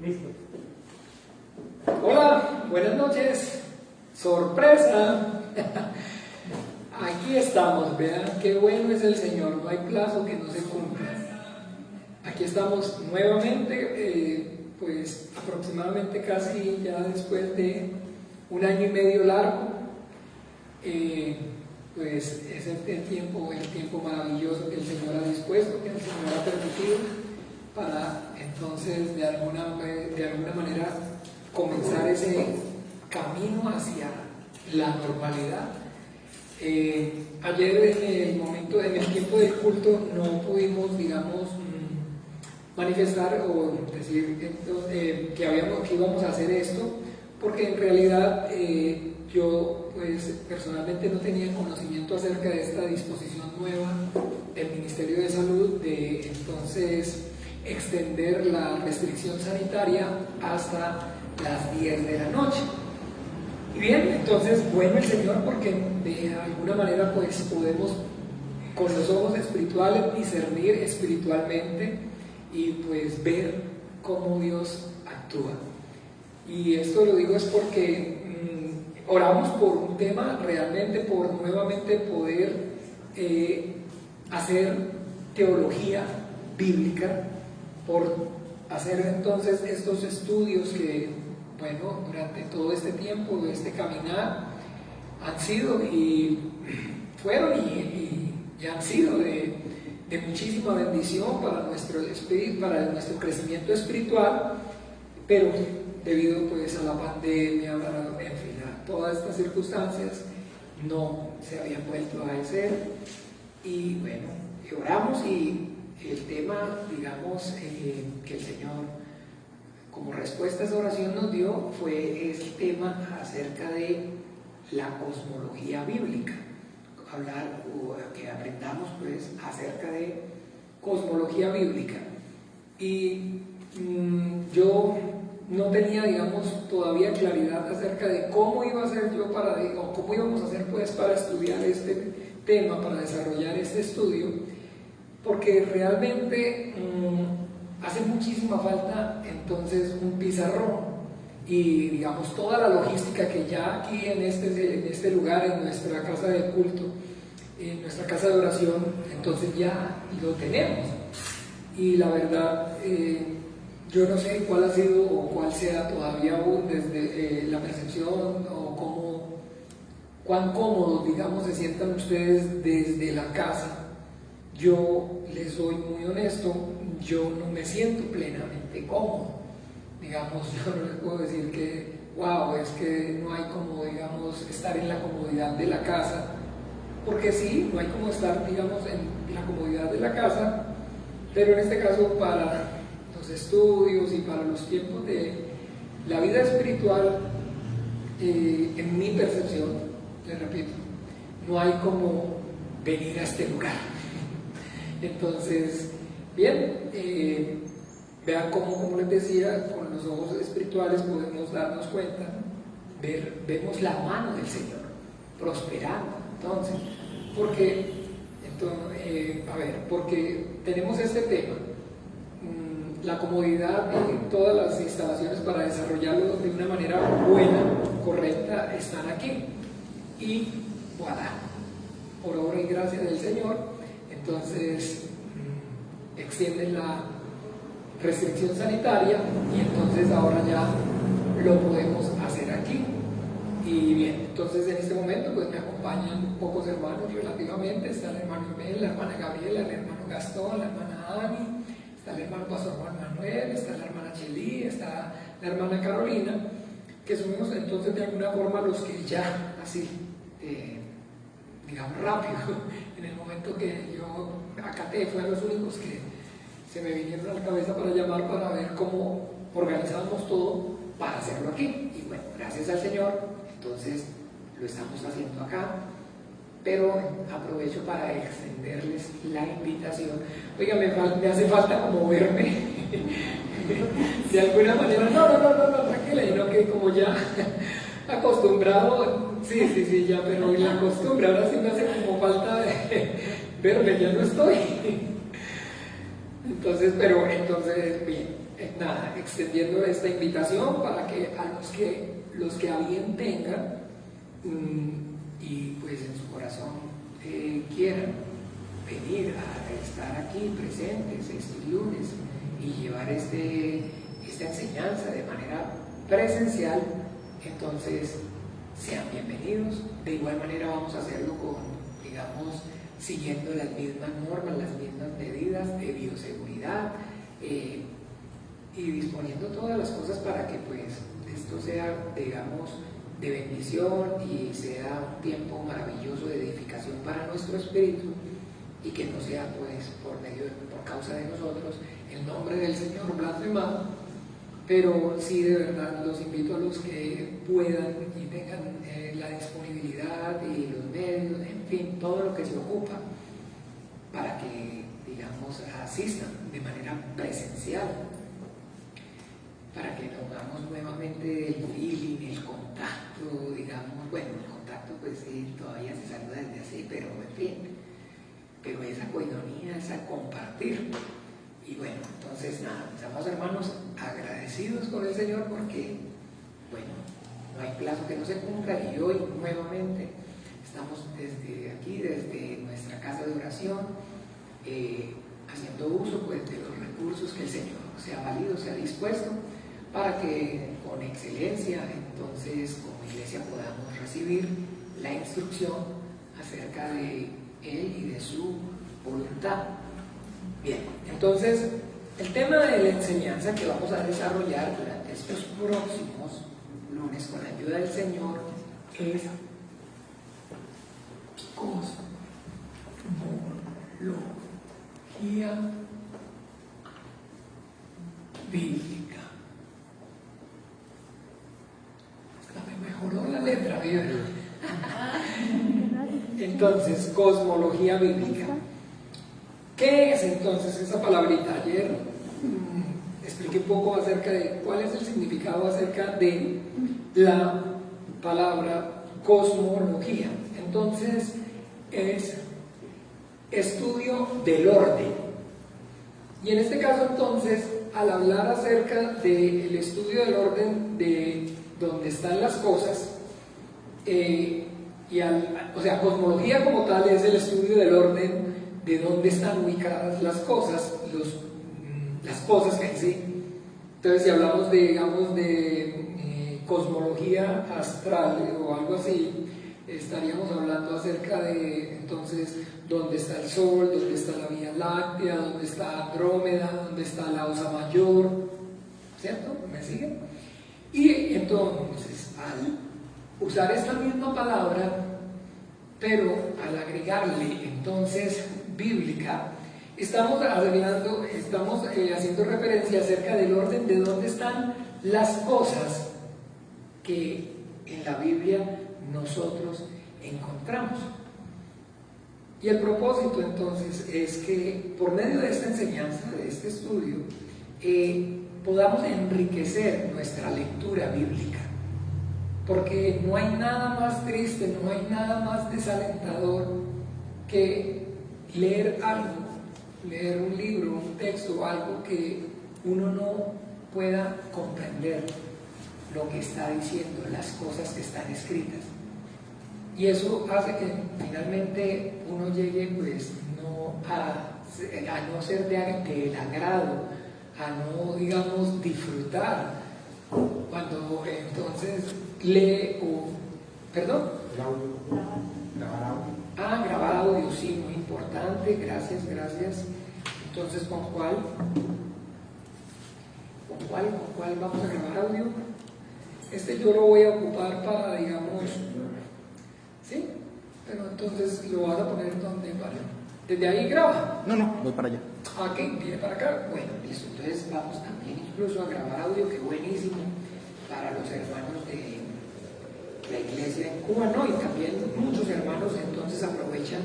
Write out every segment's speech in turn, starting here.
Listo. Hola, buenas noches. Sorpresa. Aquí estamos, vean qué bueno es el Señor, no hay plazo que no se cumpla. Aquí estamos nuevamente, pues aproximadamente casi ya después de un año y medio largo. Pues es el tiempo maravilloso que el Señor ha dispuesto, que el Señor ha permitido, para entonces de alguna manera comenzar ese camino hacia la normalidad. Ayer en el tiempo del culto no pudimos, digamos, manifestar o decir que íbamos a hacer esto, porque en realidad yo pues personalmente no tenía conocimiento acerca de esta disposición nueva del Ministerio de Salud de entonces extender la restricción sanitaria hasta las 10 de la noche. Y bien, entonces bueno el Señor, porque de alguna manera pues podemos con los ojos espirituales discernir espiritualmente y pues ver cómo Dios actúa. Y esto lo digo es porque oramos por un tema, realmente por nuevamente poder hacer teología bíblica, por hacer entonces estos estudios que, bueno, durante todo este tiempo, de este caminar, han sido y fueron y han sido de muchísima bendición para nuestro espíritu, para nuestro crecimiento espiritual, pero debido pues a la pandemia, en fin, a todas estas circunstancias, no se habían vuelto a hacer. Y bueno, oramos y el tema, digamos, que el Señor como respuesta a esa oración nos dio fue el tema acerca de la cosmología bíblica. Hablar o que aprendamos pues acerca de cosmología bíblica. Y yo no tenía, digamos, todavía claridad acerca de cómo iba a ser yo o cómo íbamos a hacer pues para estudiar este tema, para desarrollar este estudio, porque realmente hace muchísima falta entonces un pizarrón y digamos toda la logística que ya aquí en este lugar, en nuestra casa de culto, en nuestra casa de oración, entonces ya lo tenemos. Y la verdad, yo no sé cuál ha sido o cuál sea todavía aún desde la percepción o cuán cómodos, digamos, se sientan ustedes desde la casa. Yo les soy muy honesto, yo no me siento plenamente cómodo. Digamos, yo no les puedo decir que, wow, es que no hay como, digamos, estar en la comodidad de la casa, porque sí, no hay como estar, digamos, en la comodidad de la casa, pero en este caso para los estudios y para los tiempos de la vida espiritual, en mi percepción, les repito, no hay como venir a este lugar. Entonces, bien, vean como les decía, con los ojos espirituales podemos darnos cuenta, vemos la mano del Señor prosperando. Entonces, porque tenemos este tema, la comodidad y todas las instalaciones para desarrollarlo de una manera buena, correcta, están aquí. Y voilà, por obra y gracia del Señor, entonces extienden la restricción sanitaria y entonces ahora ya lo podemos hacer aquí. Y bien, entonces en este momento pues me acompañan pocos hermanos relativamente. Está el hermano Mel, la hermana Gabriela, el hermano Gastón, la hermana Ani, está el hermano Pastor Juan Manuel, está la hermana Cheli, está la hermana Carolina, que somos entonces de alguna forma los que ya así digamos rápido, en el momento que yo acaté, fueron los únicos que se me vinieron a la cabeza para llamar, para ver cómo organizábamos todo para hacerlo aquí. Y bueno, gracias al Señor, entonces lo estamos haciendo acá, pero aprovecho para extenderles la invitación. Oiga, me hace falta como verme de alguna manera, no, tranquila, y no que como ya acostumbrado, sí, ya, pero la costumbre, ahora sí me hace como falta de verme, ya no estoy. Entonces, bien, nada, extendiendo esta invitación para que a los que a bien tengan y pues en su corazón quieran venir a estar aquí presentes estos lunes y llevar esta enseñanza de manera presencial, entonces sean bienvenidos. De igual manera vamos a hacerlo digamos, siguiendo las mismas normas, las mismas medidas de bioseguridad y disponiendo todas las cosas para que pues esto sea, digamos, de bendición y sea un tiempo maravilloso de edificación para nuestro espíritu, y que no sea pues por causa de nosotros el nombre del Señor blasfemado, pero sí de verdad los invito a los que puedan y tengan la disponibilidad y los medios, en fin, todo lo que se ocupa para que, digamos, asistan de manera presencial, para que tengamos nuevamente el feeling, el contacto, digamos, bueno, el contacto pues sí, todavía se saluda desde así, pero en fin, pero esa coinonía, esa compartir. Y bueno, entonces nada, mis amados hermanos, agradecidos con el Señor porque, bueno, no hay plazo que no se cumpla, y hoy nuevamente estamos desde aquí, desde nuestra casa de oración, haciendo uso pues de los recursos que el Señor se ha valido, se ha dispuesto, para que con excelencia entonces como iglesia podamos recibir la instrucción acerca de Él y de su voluntad. Bien, entonces el tema de la enseñanza que vamos a desarrollar durante estos próximos lunes con la ayuda del Señor es cosmología bíblica. Me mejoró la letra, ¿verdad? Entonces, cosmología bíblica. ¿Qué es entonces esa palabrita? Ayer expliqué un poco acerca de cuál es el significado acerca de la palabra cosmología. Entonces, es estudio del orden. Y en este caso, entonces, al hablar acerca del estudio del orden de donde están las cosas, o sea, cosmología como tal es el estudio del orden de dónde están ubicadas las cosas, las cosas en sí. Entonces, si hablamos de, digamos, de cosmología astral o algo así, estaríamos hablando acerca de, entonces, dónde está el Sol, dónde está la Vía Láctea, dónde está Andrómeda, dónde está la Osa Mayor, ¿cierto? ¿Me siguen? Y entonces, al usar esta misma palabra, pero al agregarle entonces bíblica, estamos haciendo referencia acerca del orden de dónde están las cosas que en la Biblia nosotros encontramos. Y el propósito entonces es que por medio de esta enseñanza, de este estudio, podamos enriquecer nuestra lectura bíblica, porque no hay nada más triste, no hay nada más desalentador que leer algo, leer un libro, un texto, algo que uno no pueda comprender lo que está diciendo, las cosas que están escritas. Y eso hace que finalmente uno llegue pues a no ser del agrado, a no, digamos, disfrutar cuando entonces lee ¿perdón? Grabar audio, sí, muy importante, gracias. Entonces, ¿con cuál vamos a grabar audio? Yo lo voy a ocupar para, digamos, ¿sí? Pero entonces lo vas a poner donde, ¿vale? ¿Desde ahí graba? No, voy para allá. Ok, viene para acá. Bueno, listo. Entonces vamos también incluso a grabar audio, que buenísimo, para los hermanos de la iglesia en Cuba, ¿no? Y también muchos hermanos entonces aprovechan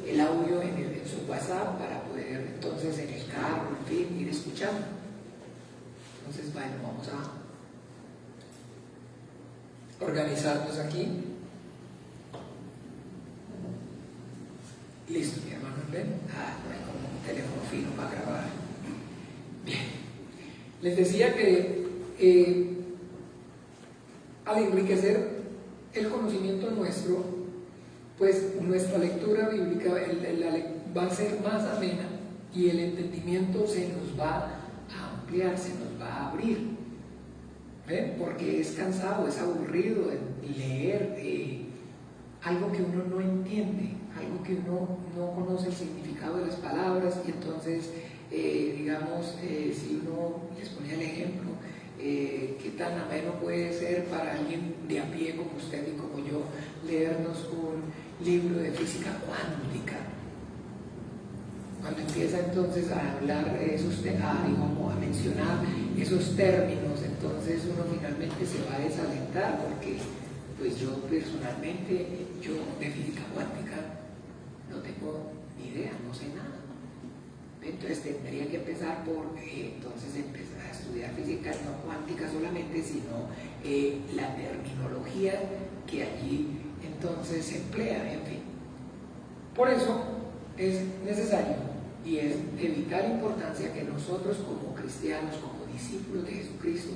el audio en su WhatsApp para poder entonces en el carro, en fin, ir escuchando. Entonces, bueno, vamos a organizarnos aquí. Listo, mi hermano, ¿ven? No hay como un teléfono fino para grabar. Bien. Les decía que al enriquecer el conocimiento nuestro, pues nuestra lectura bíblica va a ser más amena y el entendimiento se nos va a ampliar, se nos va a abrir. ¿Ven? Porque es cansado, es aburrido leer algo que uno no entiende, algo que uno no conoce el significado de las palabras, y entonces, digamos, si uno les ponía el ejemplo, qué tan ameno puede ser para alguien de a pie como usted y como yo leernos un libro de física cuántica. Cuando empieza entonces a hablar digamos, a mencionar esos términos, entonces uno finalmente se va a desalentar, porque pues yo personalmente, yo de física cuántica no tengo ni idea, no sé nada. Entonces tendría que empezar por entonces empezar a estudiar física no cuántica solamente, sino la terminología que allí entonces se emplea, en fin. Por eso es necesario y es de vital importancia que nosotros como cristianos, como discípulos de Jesucristo,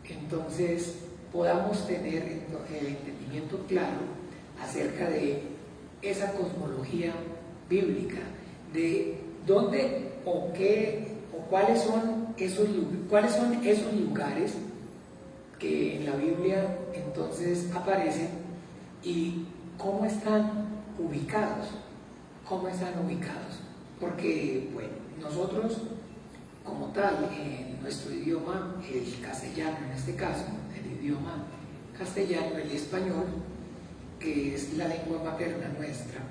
entonces podamos tener el entendimiento claro acerca de esa cosmología bíblica, de dónde o qué o cuáles son esos lugares que en la Biblia entonces aparecen y cómo están ubicados, porque bueno, nosotros como tal, en nuestro idioma, el castellano en este caso, el idioma castellano, el español, que es la lengua materna nuestra,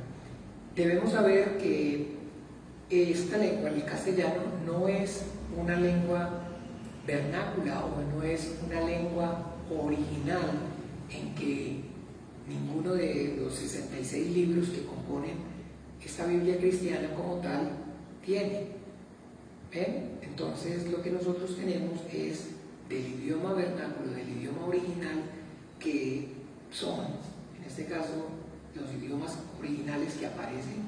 debemos saber que esta lengua, el castellano, no es una lengua vernácula o no es una lengua original en que ninguno de los 66 libros que componen esta Biblia cristiana como tal tiene. ¿Ven? Entonces lo que nosotros tenemos es del idioma vernáculo, del idioma original, que son, en este caso, los idiomas originales que aparecen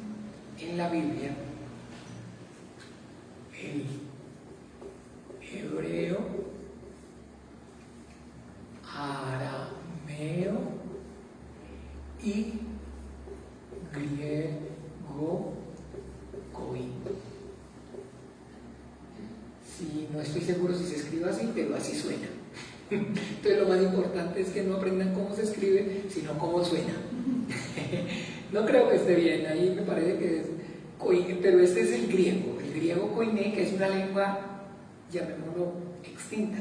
en la Biblia: el hebreo, arameo y griego koine. Sí, no estoy seguro si se escribe así, pero así suena. Entonces lo más importante es que no aprendan cómo se escribe, sino cómo suena. No creo que esté bien, ahí me parece que es koine, pero este es el griego koine, que es una lengua, llamémoslo, extinta,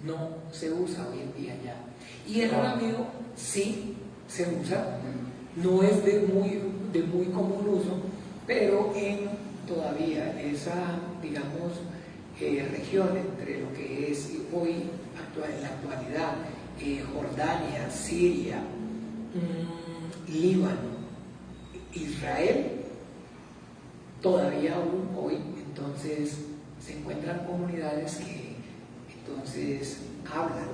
no se usa hoy en día ya. Y el arameo sí se usa, no es de muy común uso, pero en todavía esa, digamos, región entre lo que es hoy, en la actualidad, Jordania, Siria, Líbano, Israel, todavía aún hoy, entonces se encuentran comunidades que entonces hablan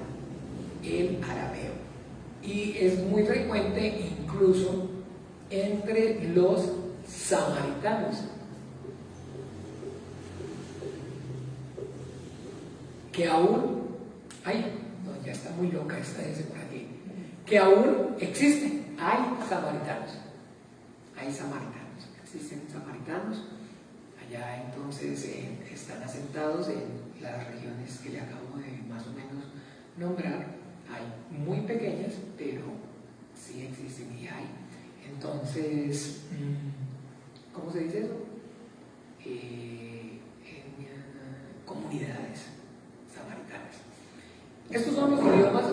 el arameo, y es muy frecuente incluso entre los samaritanos, que aún ya está muy loca esta ese por aquí, que aún existen, existen samaritanos, allá entonces están asentados en las regiones que le acabo de más o menos nombrar, hay muy pequeñas, pero sí existen y hay. Entonces, ¿cómo se dice eso? Comunidades samaritanas. Estos son los idiomas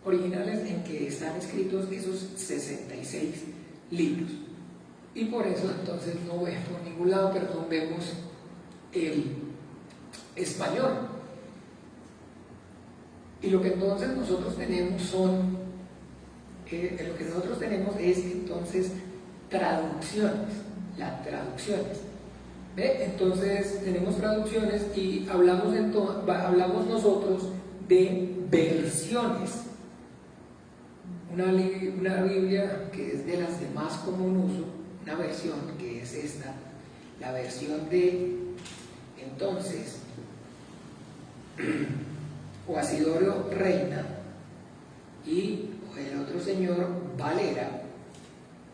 originales en que están escritos esos 66 libros. Y por eso entonces no vemos por ningún lado, pero no vemos el español. Y lo que entonces nosotros tenemos es entonces traducciones, las traducciones. ¿Ve? Entonces tenemos traducciones y hablamos nosotros de versiones. Una Biblia que es de las de más común uso, una versión que es esta, la versión de entonces Quasidoro Reina y el otro señor Valera,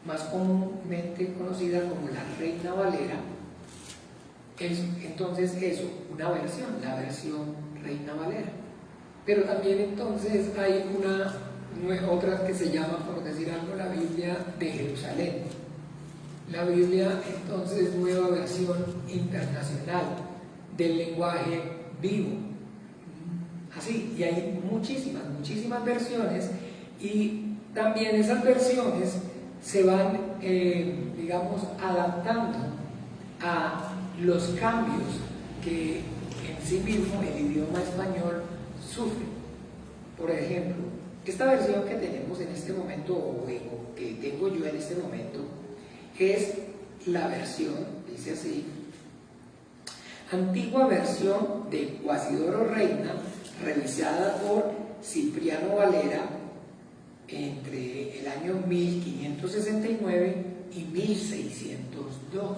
más comúnmente conocida como la Reina Valera. Entonces eso, una versión, la versión Reina Valera. Pero también entonces hay otra que se llama, por decir algo, la Biblia de Jerusalén. La Biblia entonces nueva versión internacional del lenguaje vivo. Así, y hay muchísimas versiones, y también esas versiones se van, digamos, adaptando a los cambios que en sí mismo el idioma español sufre. Por ejemplo, esta versión que tenemos en este momento, o que tengo yo en este momento, es la versión, dice así: antigua versión de Quasidoro Reina, revisada por Cipriano Valera entre el año 1569 y 1602.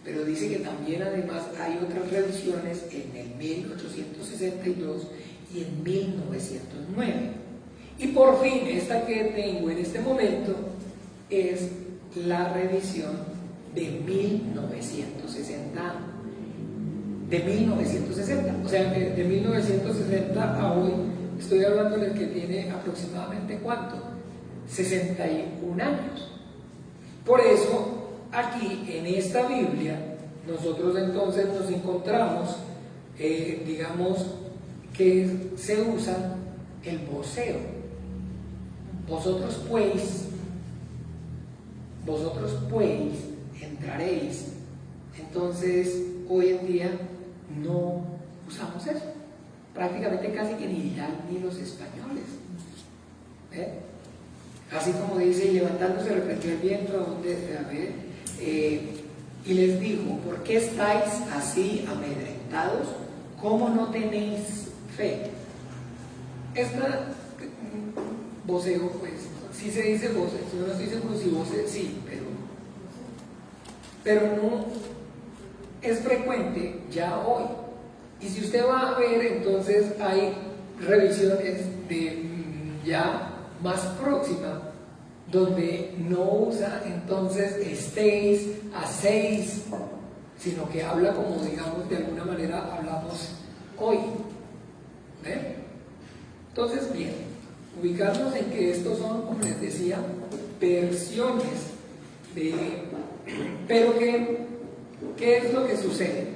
Pero dice que también además hay otras revisiones en el 1862 y en 1909. Y por fin, esta que tengo en este momento es la revisión de 1960. O sea, de 1960 a hoy, estoy hablando del que tiene aproximadamente ¿cuánto? 61 años. Por eso, aquí en esta Biblia, nosotros entonces nos encontramos, digamos, que se usa el voceo. Vosotros pues entraréis. Entonces, hoy en día no usamos eso. Prácticamente casi que ni los españoles. Así como dice, levantándose reprendió el viento, y les dijo: ¿por qué estáis así amedrentados? ¿Cómo no tenéis fe? Esta voceo, pues, sí se dice voceo, yo no estoy seguro si voceo, sí, pero no es frecuente ya hoy. Y si usted va a ver, entonces hay revisiones de ya más próxima, donde no usa entonces estéis, hacéis, sino que habla como, digamos, de alguna manera hablamos hoy. ¿Ven? Entonces, bien, ubicarnos en que estos son, como les decía, versiones pero ¿qué es lo que sucede?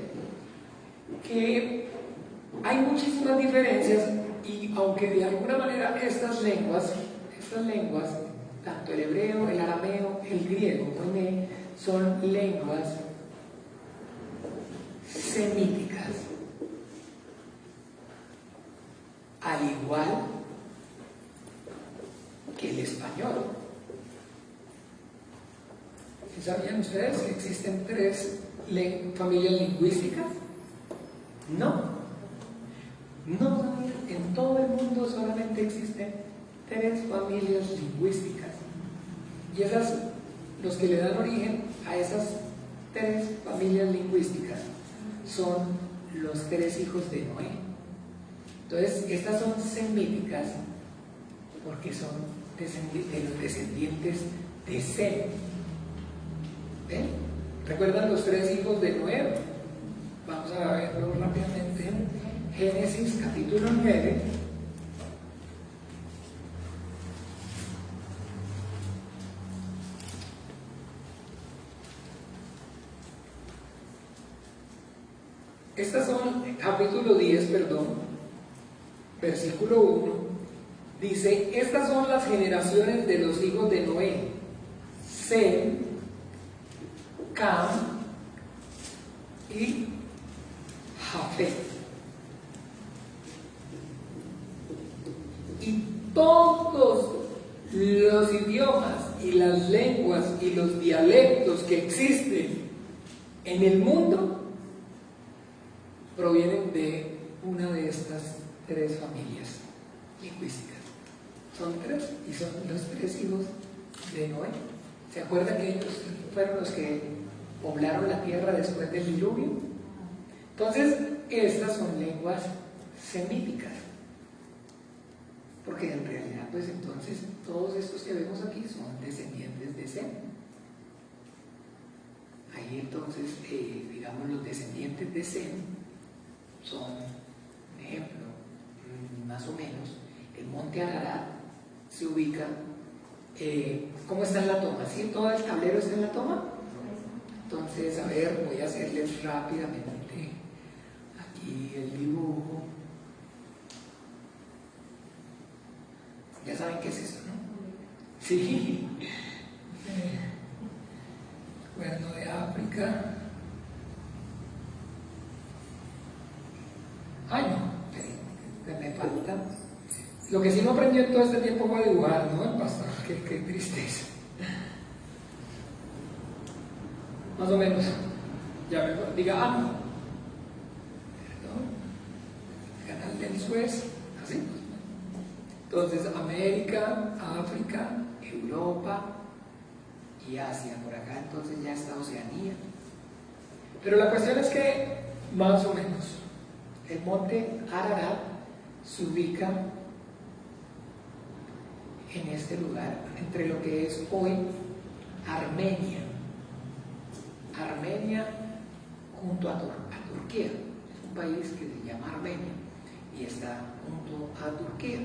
Que hay muchísimas diferencias, y aunque de alguna manera estas lenguas, tanto el hebreo, el arameo, el griego, son lenguas semíticas, al igual que el español. ¿Sabían ustedes que existen 3 familias lingüísticas? No sabían. En todo el mundo solamente existen 3 familias lingüísticas, y los que le dan origen a esas 3 familias lingüísticas son los 3 hijos de Noé. Entonces, estas son semíticas porque son de los descendientes de Sem. ¿Ven? ¿Recuerdan los 3 hijos de Noé? Vamos a verlo rápidamente. Génesis capítulo 9. Estas son, capítulo 10, perdón, versículo 1, dice: estas son las generaciones de los hijos de Noé: Sem, Cam y Jafet. Y todos los idiomas y las lenguas y los dialectos que existen en el mundo provienen de una de estas 3 familias lingüísticas. Son 3, y son los 3 hijos de Noé. ¿Se acuerdan que ellos fueron los que poblaron la tierra después del diluvio. Entonces, estas son lenguas semíticas. Porque en realidad, pues entonces, todos estos que vemos aquí son descendientes de Sem. Ahí entonces, digamos, los descendientes de Sem son, por ejemplo, más o menos, el monte Ararat se ubica, ¿cómo está en la toma? ¿Sí? ¿Todo el tablero está en la toma? Entonces, a ver, voy a hacerles rápidamente aquí el dibujo. Ya saben qué es esto, ¿no? Sí. Cuerno de África. Ay, no, que me falta. Lo que sí no aprendió en todo este tiempo fue dibujar, ¿no? El pastor, qué tristeza. Más o menos. Ya me diga, no. Perdón. Canal del Suez, así. Entonces, América, África, Europa y Asia. Por acá entonces ya está Oceanía. Pero la cuestión es que, más o menos, el monte Ararat se ubica en este lugar, entre lo que es hoy Armenia. Armenia junto a Turquía. Es un país que se llama Armenia y está junto a Turquía.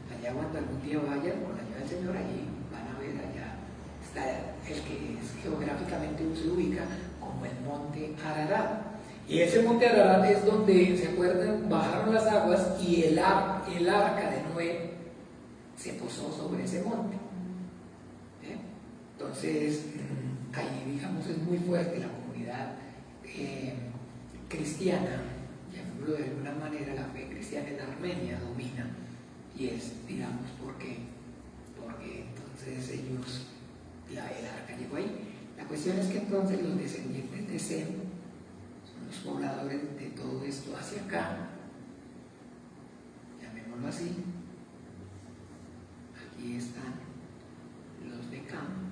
Allá cuando algún día vayan, con la ayuda del Señor, allí van a ver, allá está el que geográficamente se ubica como el monte Ararat. Y ese monte Ararat es donde, ¿se acuerdan? Bajaron las aguas y el arca de Noé se posó sobre ese monte. Entonces, ahí, digamos, es muy fuerte la comunidad cristiana, llamémoslo de alguna manera, la fe cristiana en Armenia domina. Y es, digamos, porque entonces ellos, el arca llegó ahí. La cuestión es que entonces los descendientes de Sem son los pobladores de todo esto hacia acá, llamémoslo así. Aquí están los de Cam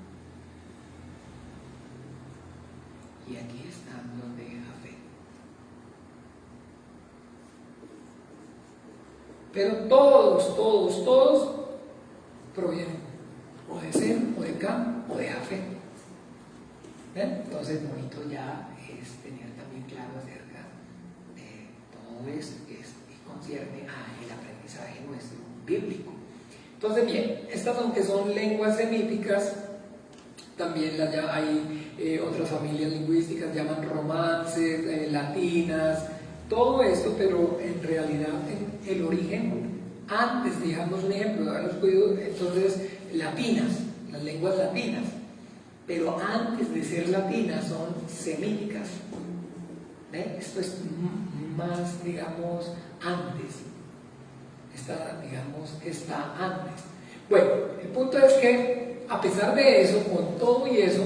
y aquí están los de Jafet. Pero todos provienen o de Sem, o de Cam, o de Jafet. ¿Ven? Entonces, bonito ya es tener también claro acerca de todo esto que concierne al aprendizaje nuestro bíblico. Entonces, bien, estas aunque son lenguas semíticas, también hay otras familias lingüísticas, llaman romances, latinas, todo esto, pero en realidad el origen, antes, digamos un ejemplo, entonces latinas, las lenguas latinas, pero antes de ser latinas son semíticas. Esto es más, digamos, antes. Está antes. Bueno, el punto es que a pesar de eso, con todo y eso,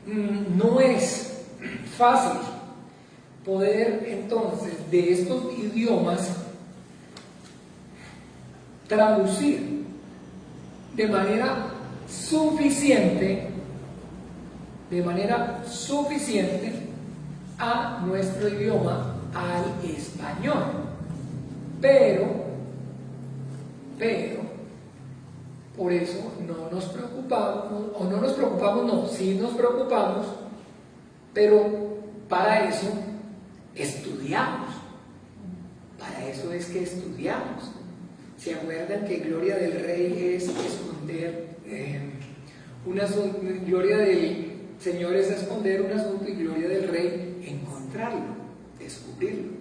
no es fácil poder entonces de estos idiomas traducir de manera suficiente a nuestro idioma, al español. Pero por eso sí nos preocupamos, pero para eso estudiamos. Para eso es que estudiamos. ¿Se acuerdan que gloria del rey es esconder gloria del Señor es esconder un asunto y gloria del rey encontrarlo, descubrirlo?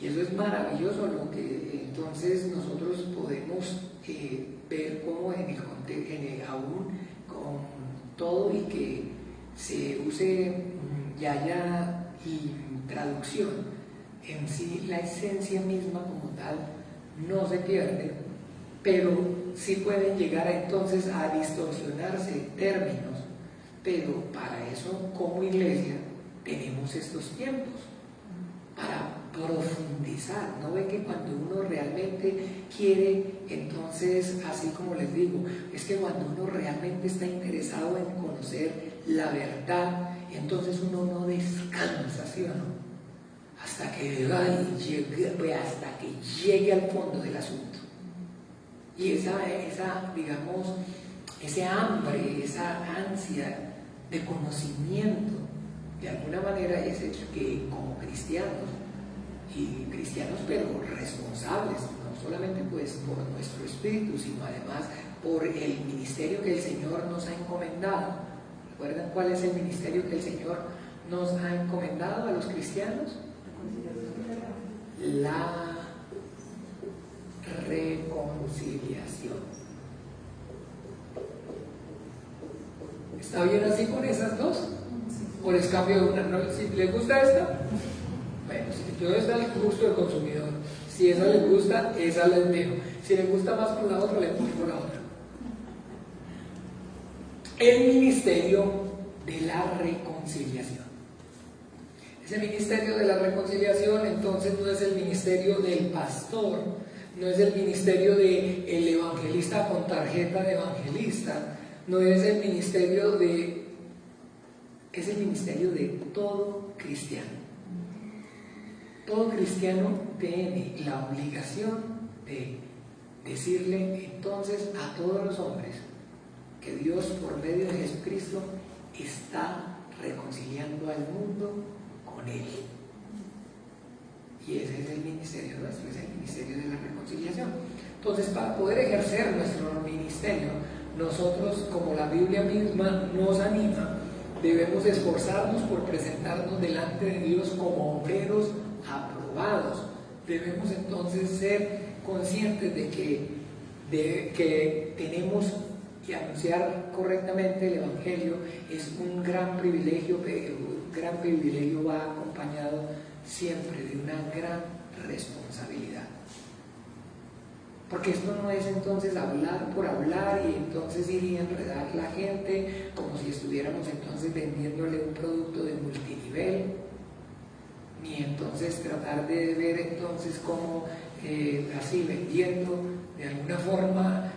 Y eso es maravilloso, lo que entonces nosotros podemos ver cómo aún con todo y que se use yaya y traducción, en sí la esencia misma como tal no se pierde, pero sí pueden llegar entonces a distorsionarse términos. Pero para eso, como iglesia, tenemos estos tiempos, para profundizar. ¿No ve que cuando uno realmente quiere, entonces, así como les digo, es que cuando uno realmente está interesado en conocer la verdad, entonces uno no descansa, ¿sí o no? Hasta que llegue al fondo del asunto. Y digamos, ese hambre, esa ansia de conocimiento, de alguna manera es hecho que como cristianos, y cristianos pero responsables, no solamente pues por nuestro espíritu, sino además por el ministerio que el Señor nos ha encomendado. ¿Recuerdan cuál es el ministerio que el Señor nos ha encomendado a los cristianos? La reconciliación. ¿Está bien así con esas dos? ¿O les cambio una? ¿No? ¿Si les gusta esta? Bueno, si yo esta al gusto del consumidor. Si esa les gusta, esa les dejo. Si les gusta más con la otra, les pongo la otra. El ministerio de la reconciliación. Ese ministerio de la reconciliación, entonces, no es el ministerio del pastor, no es el ministerio del evangelista con tarjeta de evangelista, no es el ministerio es el ministerio de todo cristiano. Todo cristiano tiene la obligación de decirle entonces a todos los hombres que Dios por medio de Jesucristo está reconciliando al mundo con Él. Y ese es el ministerio nuestro, es el ministerio de la reconciliación. Entonces, para poder ejercer nuestro ministerio, nosotros, como la Biblia misma nos anima, debemos esforzarnos por presentarnos delante de Dios como obreros aprobados. Debemos entonces ser conscientes de que tenemos que anunciar correctamente el Evangelio. Es un gran privilegio, pero un gran privilegio va acompañado siempre de una gran responsabilidad. Porque esto no es entonces hablar por hablar y entonces ir y enredar la gente como si estuviéramos entonces vendiéndole un producto de multinivel, ni entonces tratar de ver entonces cómo así vendiendo de alguna forma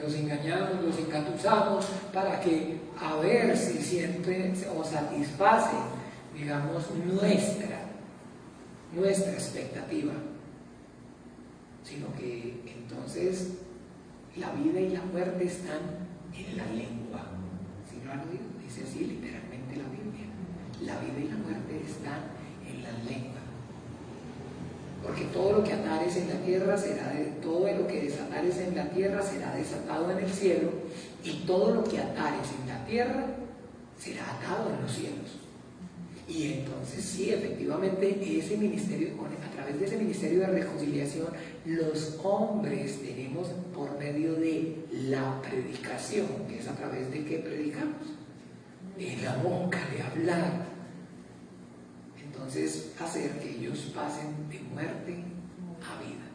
los engañamos, los engatusamos para que a ver si siempre o satisface, digamos, nuestra expectativa, sino que entonces la vida y la muerte están en la lengua. Si no han oído, dice así literalmente la Biblia: la vida y la muerte están en la lengua. Porque todo lo que atares en la tierra todo lo que desatares en la tierra será desatado en el cielo, y todo lo que atares en la tierra será atado en los cielos. Y entonces sí, efectivamente, ese ministerio, a través de ese ministerio de reconciliación, los hombres tenemos por medio de la predicación, que es a través de qué predicamos, de la boca, de hablar. Entonces, hacer que ellos pasen de muerte a vida.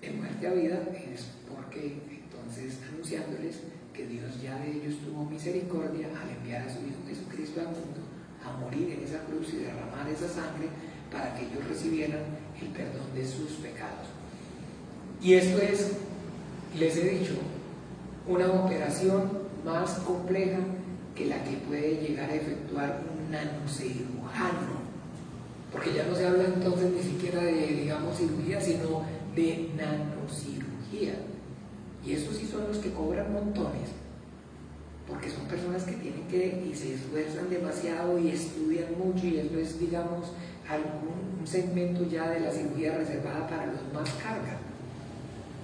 De muerte a vida es porque entonces anunciándoles que Dios ya de ellos tuvo misericordia al enviar a su Hijo Jesucristo al mundo a morir en esa cruz y derramar esa sangre para que ellos recibieran el perdón de sus pecados. Y esto es, les he dicho, una operación más compleja que la que puede llegar a efectuar un nanocirujano, porque ya no se habla entonces ni siquiera de, digamos, cirugía, sino de nanocirugía. Y esos sí son los que cobran montones, porque son personas que tienen y se esfuerzan demasiado y estudian mucho, y eso es, digamos, un segmento ya de la cirugía reservada para los más carga,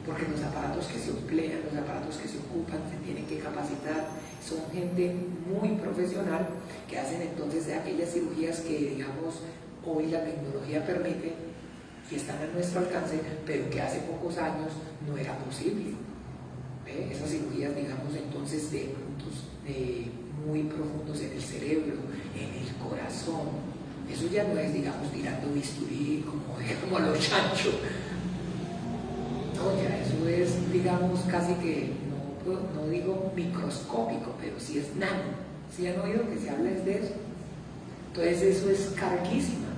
porque los aparatos que se emplean, los aparatos que se ocupan, se tienen que capacitar, son gente muy profesional que hacen entonces aquellas cirugías que, digamos, hoy la tecnología permite y están a nuestro alcance, pero que hace pocos años no era posible. Esas cirugías, digamos, entonces de puntos muy profundos en el cerebro, en el corazón, eso ya no es, digamos, tirando bisturí como a los chanchos. No, ya eso es, digamos, casi que, no digo microscópico, pero sí es nano. ¿Sí han oído que se habla de eso? Entonces eso es carguísima.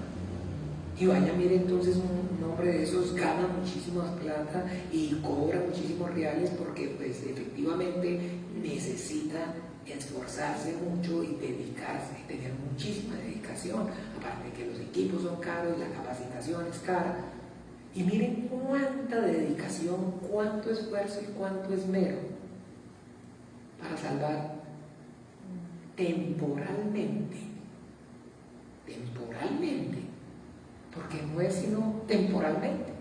Y vaya, mire, entonces un hombre de esos gana muchísima plata y cobra muchísimos reales porque pues efectivamente necesita esforzarse mucho y dedicarse, y tener muchísima dedicación, aparte de que los equipos son caros y la capacitación es cara. Y miren cuánta dedicación, cuánto esfuerzo y cuánto esmero para salvar temporalmente, porque no es sino temporalmente,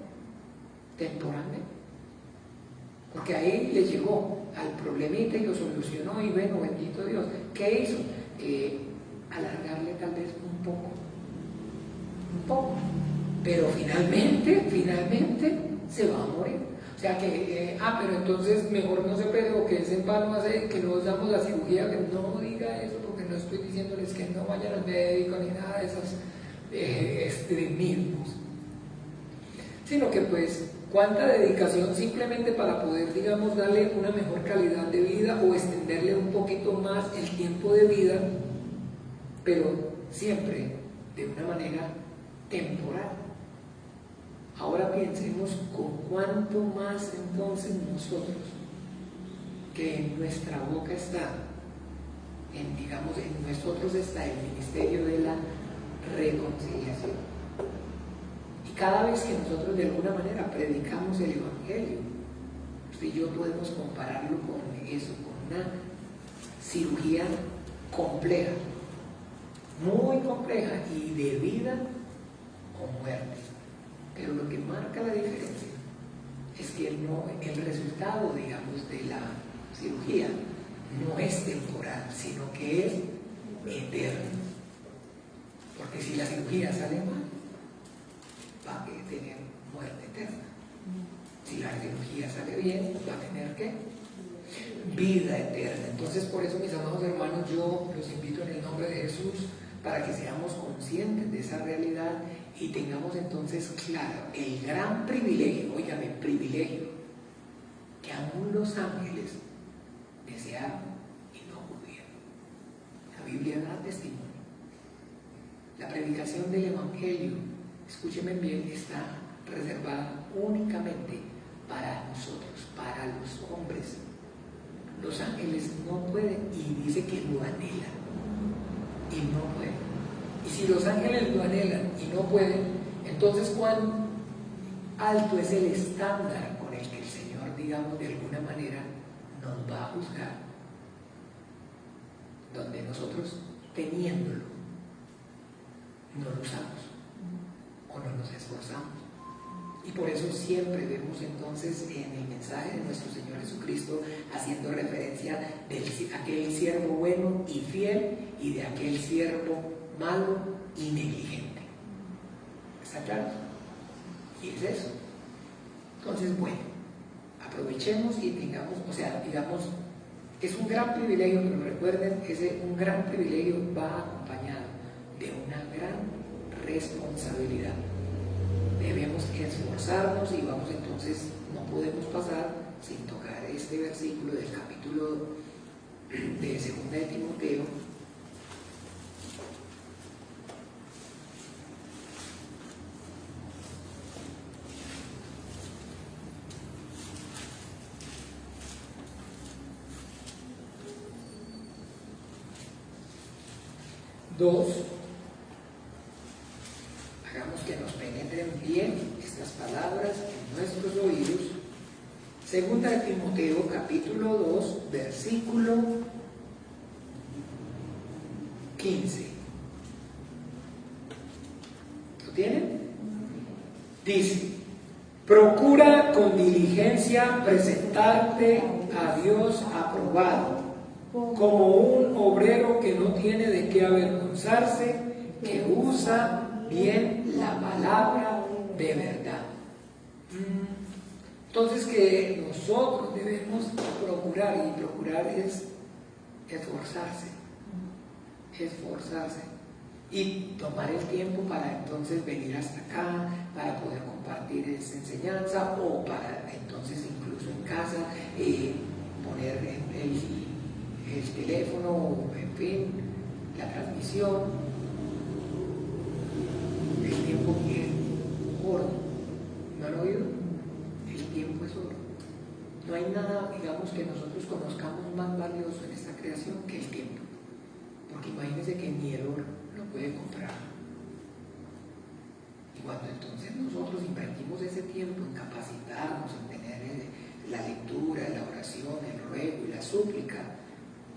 porque ahí le llegó al problemita y lo solucionó y bueno, bendito Dios. ¿Qué hizo? Alargarle tal vez un poco, pero finalmente se va a morir. O sea que, pero entonces mejor no se opere o que es en vano hace que no damos la cirugía, que no diga eso porque no estoy diciéndoles que no vayan al médico ni nada de esos extremismos, sino que pues cuánta dedicación simplemente para poder, digamos, darle una mejor calidad de vida o extenderle un poquito más el tiempo de vida, pero siempre de una manera temporal. Ahora pensemos con cuánto más entonces nosotros, que en nuestra boca está, en nosotros está el ministerio de la reconciliación. Y cada vez que nosotros de alguna manera predicamos el Evangelio, usted y yo podemos compararlo con eso, con una cirugía compleja, muy compleja y de vida o muerte. Pero lo que marca la diferencia es que el resultado, digamos, de la cirugía no es temporal, sino que es eterno. Porque si la cirugía sale mal, va a tener muerte eterna. Si la cirugía sale bien, va a tener ¿qué? Vida eterna. Entonces, por eso, mis amados hermanos, yo los invito en el nombre de Jesús para que seamos conscientes de esa realidad y tengamos entonces claro el gran privilegio, óigame, privilegio, que aún los ángeles desearon y no pudieron. La Biblia da testimonio. La predicación del Evangelio, escúchenme bien, está reservada únicamente para nosotros, para los hombres. Los ángeles no pueden, y dice que lo anhelan, y no pueden. Y si los ángeles lo anhelan y no pueden, entonces cuán alto es el estándar con el que el Señor, digamos, de alguna manera nos va a juzgar, donde nosotros, teniéndolo, no lo usamos o no nos esforzamos. Y por eso siempre vemos entonces en el mensaje de nuestro Señor Jesucristo haciendo referencia de aquel siervo bueno y fiel y de aquel siervo malo y negligente. ¿Está claro? Y es eso. Entonces, bueno, aprovechemos y tengamos, o sea, digamos, es un gran privilegio, pero recuerden, un gran privilegio va acompañado de una gran responsabilidad. Debemos esforzarnos y vamos entonces, no podemos pasar sin tocar este versículo del capítulo de 2 de Timoteo, dos. Hagamos que nos penetren bien estas palabras en nuestros oídos. 2 de Timoteo, capítulo 2, versículo 15. ¿Lo tienen? Dice: procura con diligencia presentarte a Dios aprobado, como un obrero que no tiene de qué avergonzarse, que usa bien la palabra de verdad. Entonces, que nosotros debemos procurar, y procurar es esforzarse, y tomar el tiempo para entonces venir hasta acá, para poder compartir esa enseñanza, o para entonces incluso en casa poner el teléfono, en fin, la transmisión, el tiempo que nada, digamos, que nosotros conozcamos más valioso en esta creación que el tiempo. Porque imagínense que ni el oro lo puede comprar. Y cuando entonces nosotros invertimos ese tiempo en capacitarnos, en tener la lectura, la oración, el ruego y la súplica,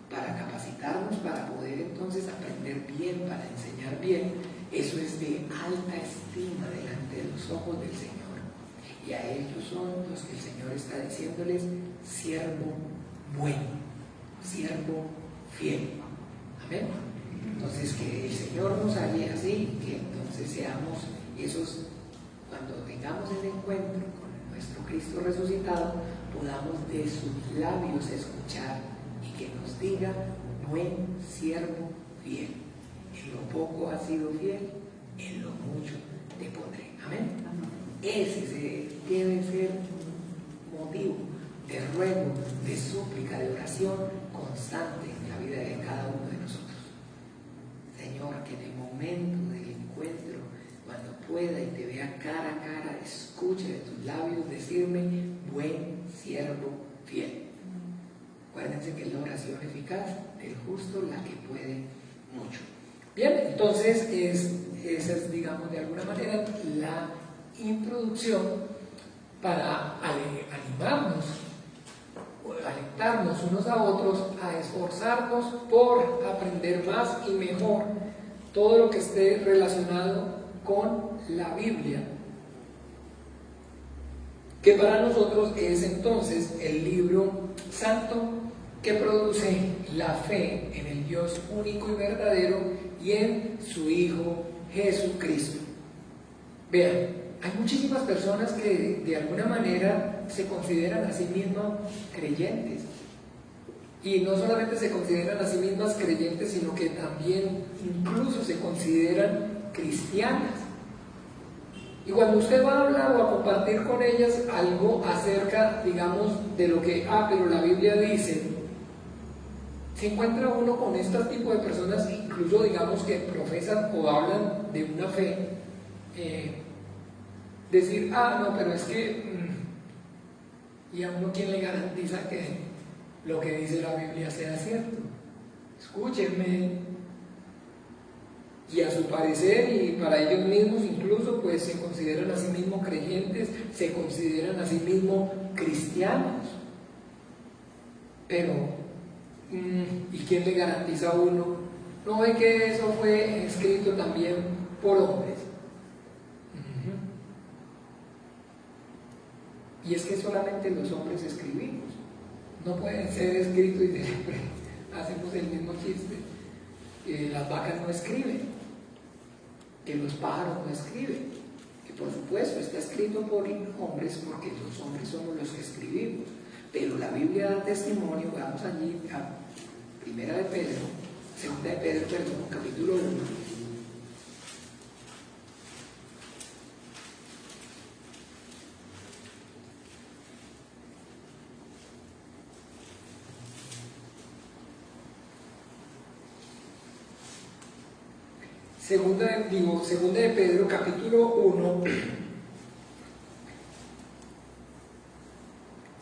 para capacitarnos, para poder entonces aprender bien, para enseñar bien, eso es de alta estima delante de los ojos del Señor. Y a ellos son los que el Señor está diciéndoles: siervo bueno, siervo fiel. Amén. Entonces, que el Señor nos haga así, que entonces seamos esos, cuando tengamos el encuentro con nuestro Cristo resucitado, podamos de sus labios escuchar y que nos diga: buen siervo fiel, en lo poco has sido fiel, en lo mucho te pondré. Amén. Ese debe ser motivo de ruego, de súplica, de oración constante en la vida de cada uno de nosotros. Señor, que en el momento del encuentro, cuando pueda y te vea cara a cara, escuche de tus labios decirme: buen siervo fiel. Acuérdense que es la oración eficaz del justo la que puede mucho. Bien, entonces esa es, digamos, de alguna manera la introducción para animarnos, alentarnos unos a otros a esforzarnos por aprender más y mejor todo lo que esté relacionado con la Biblia, que para nosotros es entonces el libro santo que produce la fe en el Dios único y verdadero y en su Hijo Jesucristo. Vean, hay muchísimas personas que de alguna manera se consideran a sí mismas creyentes. Y no solamente se consideran a sí mismas creyentes, sino que también incluso se consideran cristianas. Y cuando usted va a hablar o a compartir con ellas algo acerca, digamos, de lo que, pero la Biblia dice, se encuentra uno con este tipo de personas, incluso digamos que profesan o hablan de una fe, decir: no, pero es que, ¿y a uno quién le garantiza que lo que dice la Biblia sea cierto? Escúchenme. Y a su parecer y para ellos mismos incluso, pues se consideran a sí mismos creyentes, se consideran a sí mismos cristianos. Pero, ¿y quién le garantiza a uno? ¿No ve que eso fue escrito también por hombres? Y es que solamente los hombres escribimos. No pueden ser escritos y siempre hacemos el mismo chiste. Las vacas no escriben, que los pájaros no escriben, que por supuesto está escrito por hombres, porque los hombres somos los que escribimos. Pero la Biblia da testimonio. Vamos allí a Segunda de Pedro, capítulo 1. Segunda de Pedro, capítulo 1,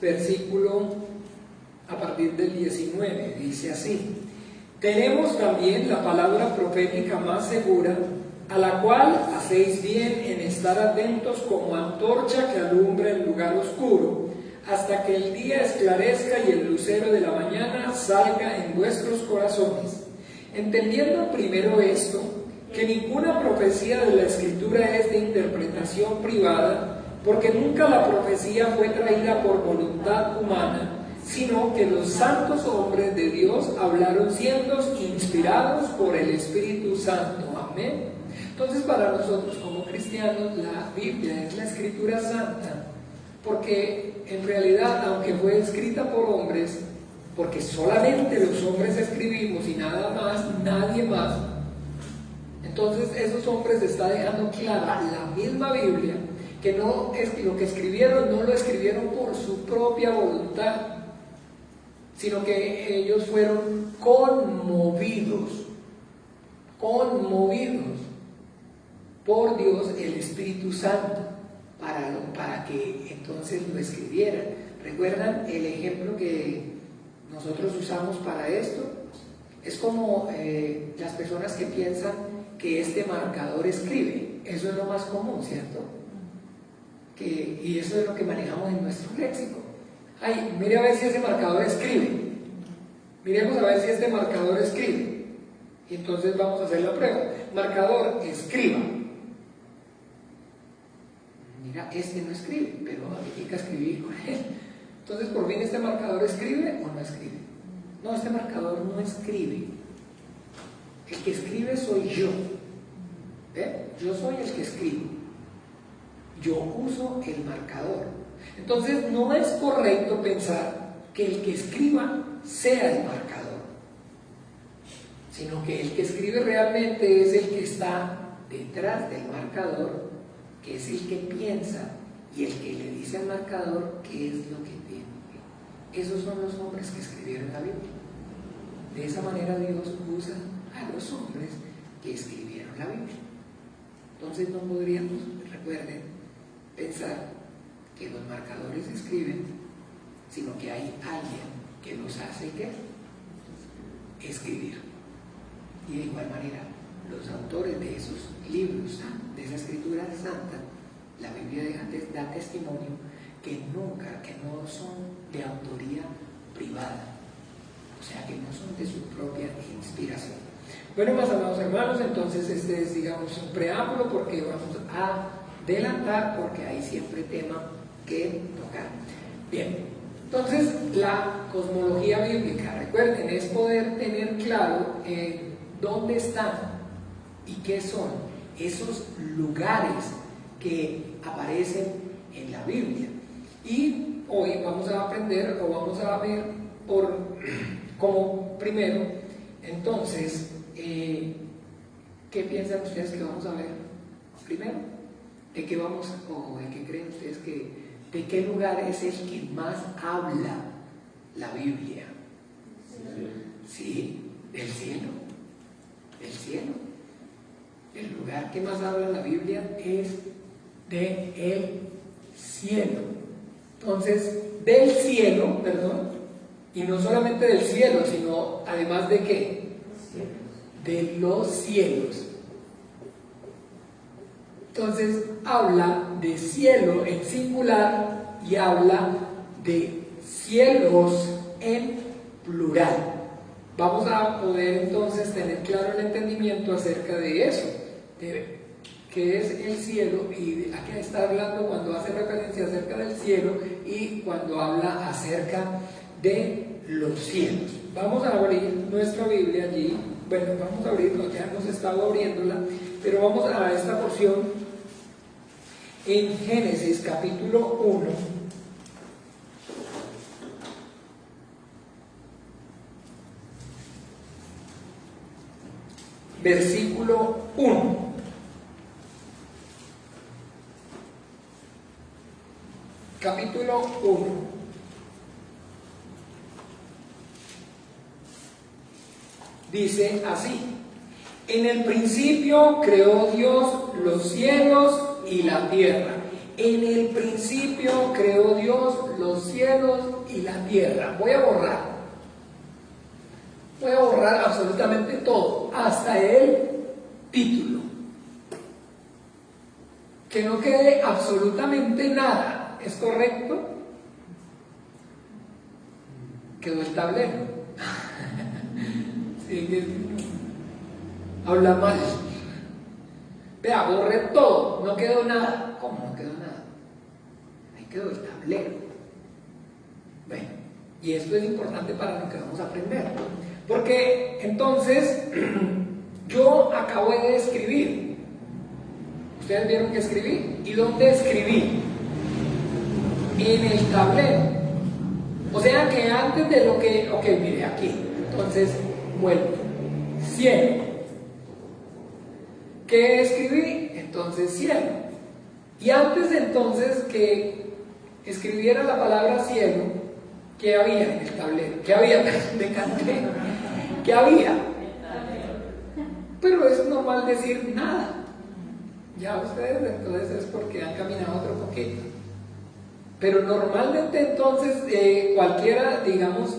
versículo a partir del 19, dice así: tenemos también la palabra profética más segura, a la cual hacéis bien en estar atentos como antorcha que alumbra en lugar oscuro, hasta que el día esclarezca y el lucero de la mañana salga en vuestros corazones. Entendiendo primero esto, que ninguna profecía de la Escritura es de interpretación privada, porque nunca la profecía fue traída por voluntad humana, sino que los santos hombres de Dios hablaron siendo inspirados por el Espíritu Santo. Amén. Entonces, para nosotros como cristianos, la Biblia es la Escritura Santa, porque en realidad, aunque fue escrita por hombres, porque solamente los hombres escribimos y nada más, nadie más, entonces esos hombres está dejando clara la misma Biblia, que no es lo que escribieron, no lo escribieron por su propia voluntad, sino que ellos fueron conmovidos por Dios, el Espíritu Santo, para que entonces lo escribieran. ¿Recuerdan el ejemplo que nosotros usamos para esto? Es como las personas que piensan que este marcador escribe. Eso es lo más común, ¿cierto? Y eso es lo que manejamos en nuestro léxico. Ay, mire a ver si ese marcador escribe. Miremos a ver si este marcador escribe. Y entonces vamos a hacer la prueba. Marcador, escriba. Mira, este no escribe, pero a mí hay que escribir con él. Entonces, por fin, ¿este marcador escribe o no escribe? No, este marcador no escribe. El que escribe soy yo. ¿Ve? Yo soy el que escribo. Yo uso el marcador. Entonces, no es correcto pensar que el que escriba sea el marcador, sino que el que escribe realmente es el que está detrás del marcador, que es el que piensa y el que le dice al marcador qué es lo que tiene. Esos son los hombres que escribieron la Biblia. De esa manera Dios usa a los hombres que escribieron la Biblia. Entonces no podríamos, recuerden, pensar que los marcadores escriben, sino que hay alguien que los hace ¿qué? Escribir. Y de igual manera, los autores de esos libros, de esa escritura santa, la Biblia da testimonio que no son de autoría privada, o sea, que no son de su propia inspiración. Bueno, más amados hermanos, entonces este es, digamos, un preámbulo, porque vamos a adelantar, porque hay siempre tema que tocar. Bien, entonces la cosmología bíblica, recuerden, es poder tener claro dónde están y qué son esos lugares que aparecen en la Biblia. Y hoy vamos a aprender, o vamos a ver como primero, entonces, ¿qué piensan ustedes que vamos a ver primero? ¿De qué vamos, o de qué creen ustedes de qué lugar es el que más habla la Biblia? Sí, del cielo. Del cielo. El lugar que más habla la Biblia es del cielo. Entonces, del cielo, perdón, y no solamente del cielo, sino además de ¿qué? De los cielos. Entonces, habla de cielo en singular y habla de cielos en plural. Vamos a poder entonces tener claro el entendimiento acerca de eso, de qué es el cielo y a qué está hablando cuando hace referencia acerca del cielo y cuando habla acerca de los cielos. Vamos a abrir nuestra Biblia allí. Bueno, vamos a abrirlo, ya hemos estado abriéndola, pero vamos a esta porción en Génesis capítulo 1. Versículo 1. Capítulo 1. Dice así: en el principio creó Dios los cielos y la tierra. En el principio creó Dios los cielos y la tierra. Voy a borrar absolutamente todo, hasta el título. Que no quede absolutamente nada. ¿Es correcto? Quedó el tablero. Sí, que habla mal. Vea, borré todo, no quedó nada. ¿Cómo no quedó nada? Ahí quedó el tablero. Bueno, y esto es importante para lo que vamos a aprender. Porque entonces, yo acabo de escribir. ¿Ustedes vieron que escribí? ¿Y dónde escribí? En el tablero. O sea que antes de lo que... Ok, mire, aquí. Entonces, vuelvo. Cielo. ¿Qué escribí? Entonces, cielo. Y antes de entonces que escribiera la palabra cielo, ¿qué había en el tablero? ¿Qué había? Me canté. ¿Qué había? Pero es normal decir nada. Ya ustedes entonces es porque han caminado otro poquito. Pero normalmente entonces cualquiera, digamos,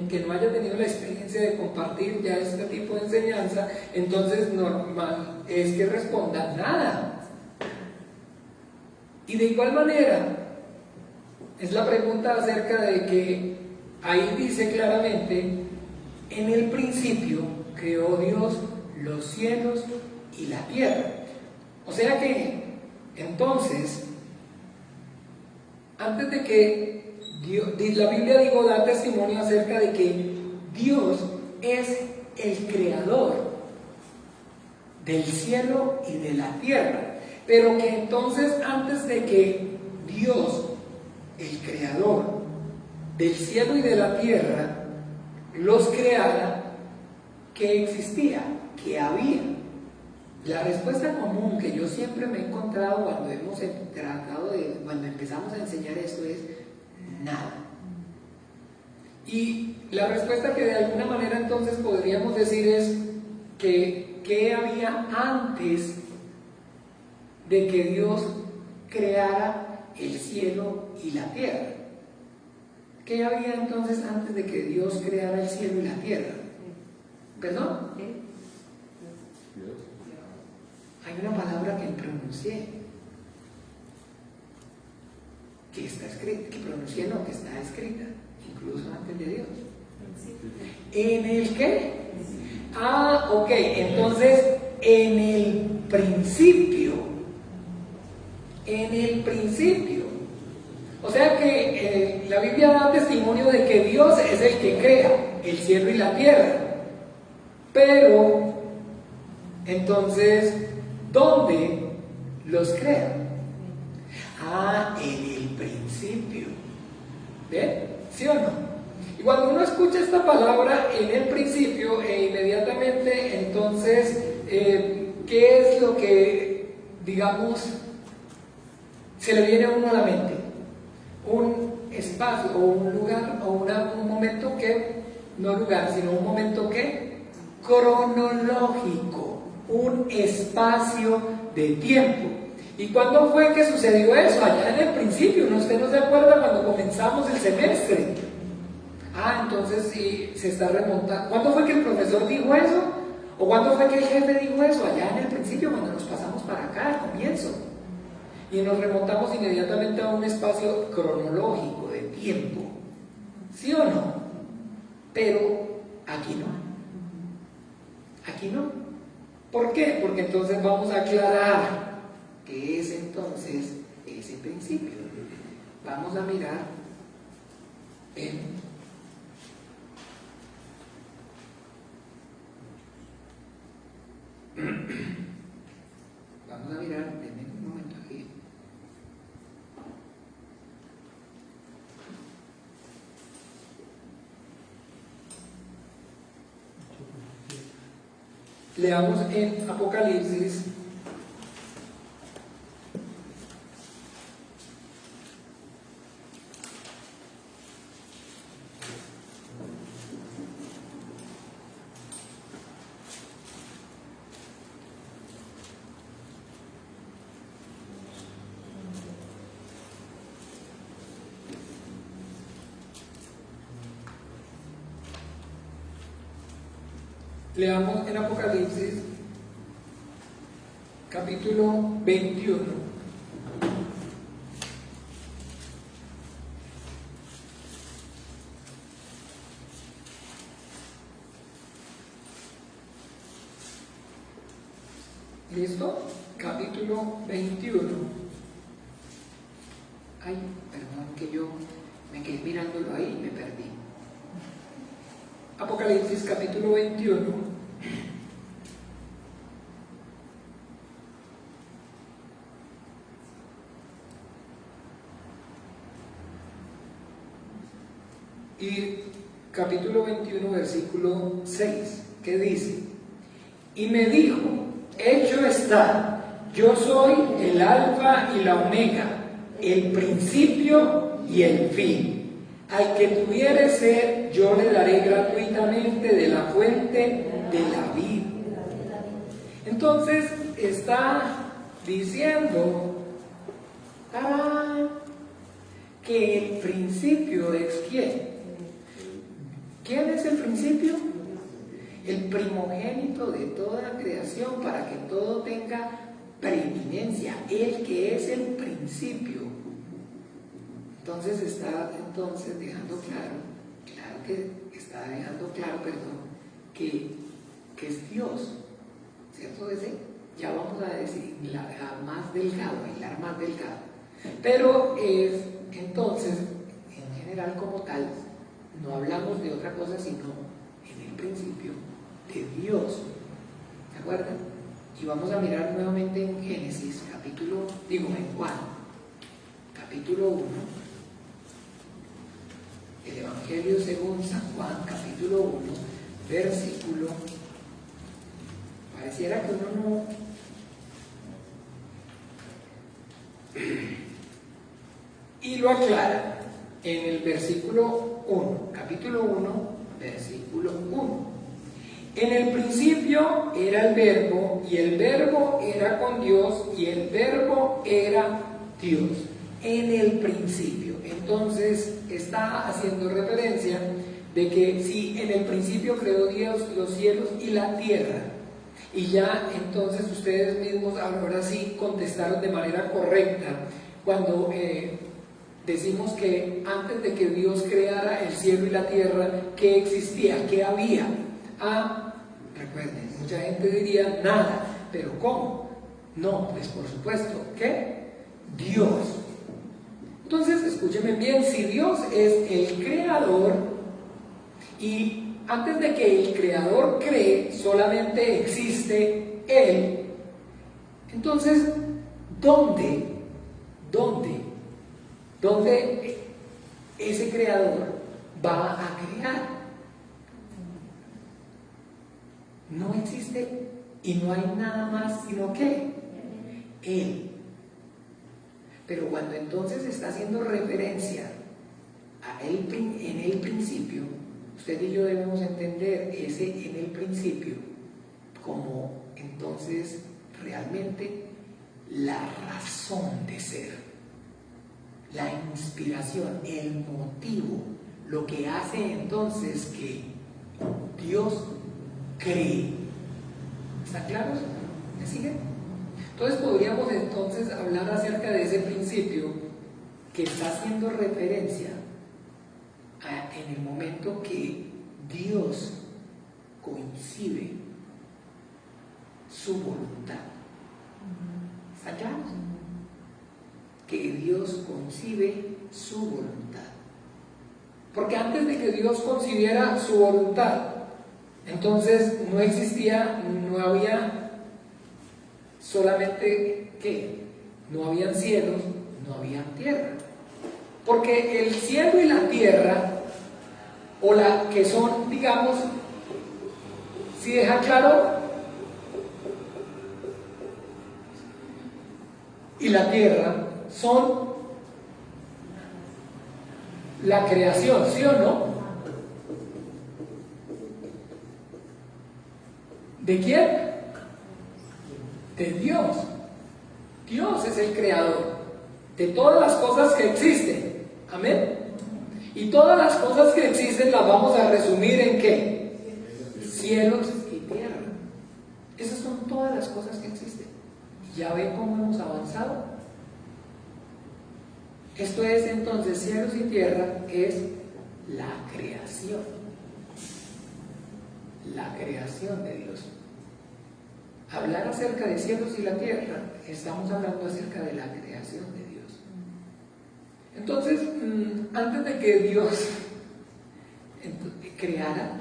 que no haya tenido la experiencia de compartir ya este tipo de enseñanza, entonces normal es que responda nada. Y de igual manera, es la pregunta acerca de que ahí dice claramente, en el principio creó Dios los cielos y la tierra. O sea que, entonces, antes de que Dios, la Biblia da testimonio acerca de que Dios es el creador del cielo y de la tierra, pero que entonces antes de que Dios, el creador del cielo y de la tierra, los creara, ¿qué existía? ¿Qué había? La respuesta común que yo siempre me he encontrado cuando hemos tratado cuando empezamos a enseñar esto es nada. Y la respuesta que de alguna manera entonces podríamos decir es que ¿qué había antes de que Dios creara el cielo y la tierra? ¿Qué había entonces antes de que Dios creara el cielo y la tierra? ¿Perdón? Hay una palabra que pronuncié, que está escrita, que pronuncié no, que está escrita, incluso antes de Dios. ¿En el qué? Ah, ok, entonces, en el principio. En el principio. O sea que la Biblia da testimonio de que Dios es el que crea el cielo y la tierra. Pero, entonces, ¿dónde los crea? Ah, en el principio. ¿Ven? ¿Sí o no? Y cuando uno escucha esta palabra en el principio, inmediatamente, entonces, ¿qué es lo que, digamos, se le viene a uno a la mente? Un espacio o un lugar o un momento que, no lugar, sino un momento que cronológico, un espacio de tiempo. ¿Y cuándo fue que sucedió eso? Allá en el principio, ¿no? ¿Usted no se acuerda cuando comenzamos el semestre? Ah, entonces sí, se está remontando. ¿Cuándo fue que el profesor dijo eso? ¿O cuándo fue que el jefe dijo eso? Allá en el principio, cuando nos pasamos para acá, al comienzo. Y nos remontamos inmediatamente a un espacio cronológico de tiempo. ¿Sí o no? Pero aquí no. Aquí no. ¿Por qué? Porque entonces vamos a aclarar qué es entonces ese principio. Vamos a mirar vamos a mirar, denme un momento aquí. Leamos en Apocalipsis Leamos en Apocalipsis, capítulo 21. ¿Listo? Capítulo 21. Ay, perdón que yo me quedé mirándolo ahí y me perdí. Apocalipsis, capítulo 21. Y capítulo 21, versículo 6, que dice: y me dijo, hecho está, yo soy el alfa y la omega, el principio y el fin. Al que tuviere sed, yo le daré gratuitamente de la fuente de la vida. Entonces está diciendo, ¡tarán!, que el principio es ¿quién? ¿Quién es el principio? El primogénito de toda la creación, para que todo tenga preeminencia, el que es el principio. Entonces está dejando claro, que es Dios, ¿cierto? Ya vamos a decir, hilar más delgado. Pero entonces, en general como tal, no hablamos de otra cosa sino en el principio de Dios. ¿Se acuerdan? Y vamos a mirar nuevamente en Génesis, en Juan, capítulo 1. El Evangelio según San Juan, capítulo 1, versículo. Pareciera que uno no. Y lo aclara en el versículo 1, capítulo 1, versículo 1. En el principio era el Verbo, y el Verbo era con Dios, y el Verbo era Dios. En el principio. Entonces está haciendo referencia de que si en el principio creó Dios los cielos y la tierra, y ya entonces ustedes mismos ahora sí contestaron de manera correcta cuando decimos que antes de que Dios creara el cielo y la tierra, ¿qué existía? ¿Qué había? Recuerden, mucha gente diría nada, pero ¿cómo? No, pues por supuesto, ¿qué? Dios. Entonces, escúchenme bien, si Dios es el creador y antes de que el creador cree, solamente existe Él, entonces, ¿dónde ese creador va a crear? No existe y no hay nada más sino que Él. Pero cuando entonces está haciendo referencia a Él en el principio, usted y yo debemos entender ese en el principio como entonces realmente la razón de ser, la inspiración, el motivo, lo que hace entonces que Dios cree. ¿Están claros? ¿Me siguen? Entonces podríamos entonces hablar acerca de ese principio que está haciendo referencia en el momento que Dios coincide su voluntad. ¿Están claros? Que Dios concibe su voluntad. Porque antes de que Dios concibiera su voluntad, entonces no existía, no había solamente ¿qué? No habían cielos, no había tierra. Porque el cielo y la tierra, o la que son, digamos, si deja claro, y la tierra son la creación, ¿sí o no? ¿De quién? De Dios. Dios es el creador de todas las cosas que existen. Amén. Y todas las cosas que existen las vamos a resumir en ¿qué? Cielos y tierra. Esas son todas las cosas que existen. ¿Ya ven cómo hemos avanzado? Esto es entonces cielos y tierra, es la creación. La creación de Dios. Hablar acerca de cielos y la tierra, estamos hablando acerca de la creación de Dios. Entonces, antes de que Dios creara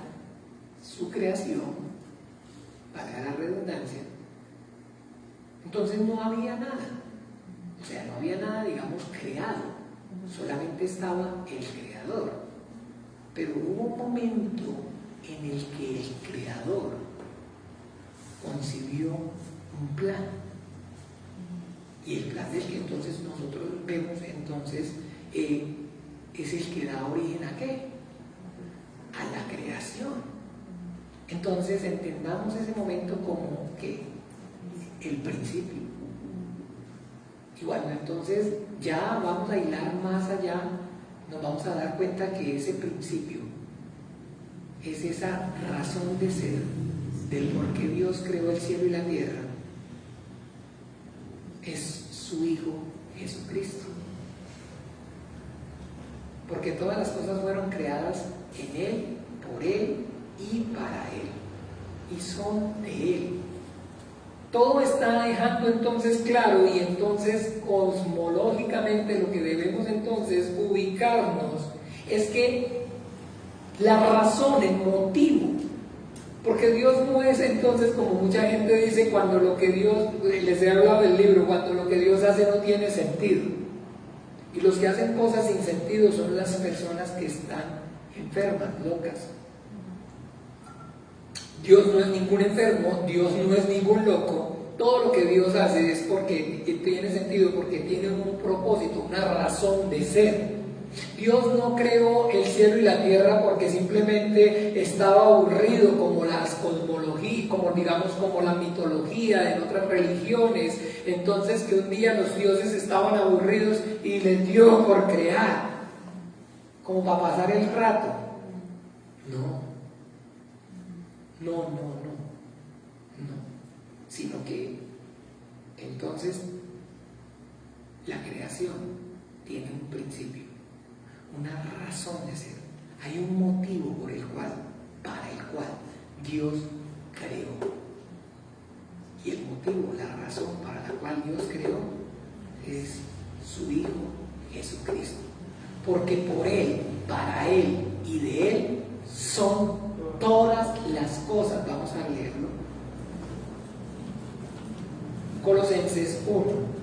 su creación, para la redundancia, entonces no había nada. O sea, no había nada, digamos, creado. Solamente estaba el creador. Pero hubo un momento en el que el creador concibió un plan, y el plan del que entonces nosotros vemos entonces es el que da origen ¿a qué? A la creación. Entonces entendamos ese momento como que el principio. Y bueno, entonces ya vamos a hilar más allá, nos vamos a dar cuenta que ese principio es esa razón de ser del por qué Dios creó el cielo y la tierra, es su Hijo Jesucristo. Porque todas las cosas fueron creadas en Él, por Él y para Él, y son de Él. Todo está dejando entonces claro, y entonces cosmológicamente lo que debemos entonces ubicarnos es que la razón, el motivo, porque Dios no es entonces como mucha gente dice cuando lo que Dios, les he hablado del libro, cuando lo que Dios hace no tiene sentido, y los que hacen cosas sin sentido son las personas que están enfermas, locas. Dios no es ningún enfermo, Dios no es ningún loco. Todo lo que Dios hace es porque tiene sentido, porque tiene un propósito, una razón de ser. Dios no creó el cielo y la tierra porque simplemente estaba aburrido como las cosmologías, como la mitología en otras religiones. Entonces que un día los dioses estaban aburridos y les dio por crear, como para pasar el rato. No, sino que entonces la creación tiene un principio, una razón de ser, hay un motivo para el cual Dios creó, y el motivo, la razón para la cual Dios creó es su Hijo Jesucristo, porque por Él, para Él y de Él son todas las cosas. Vamos a leerlo. Colosenses 1.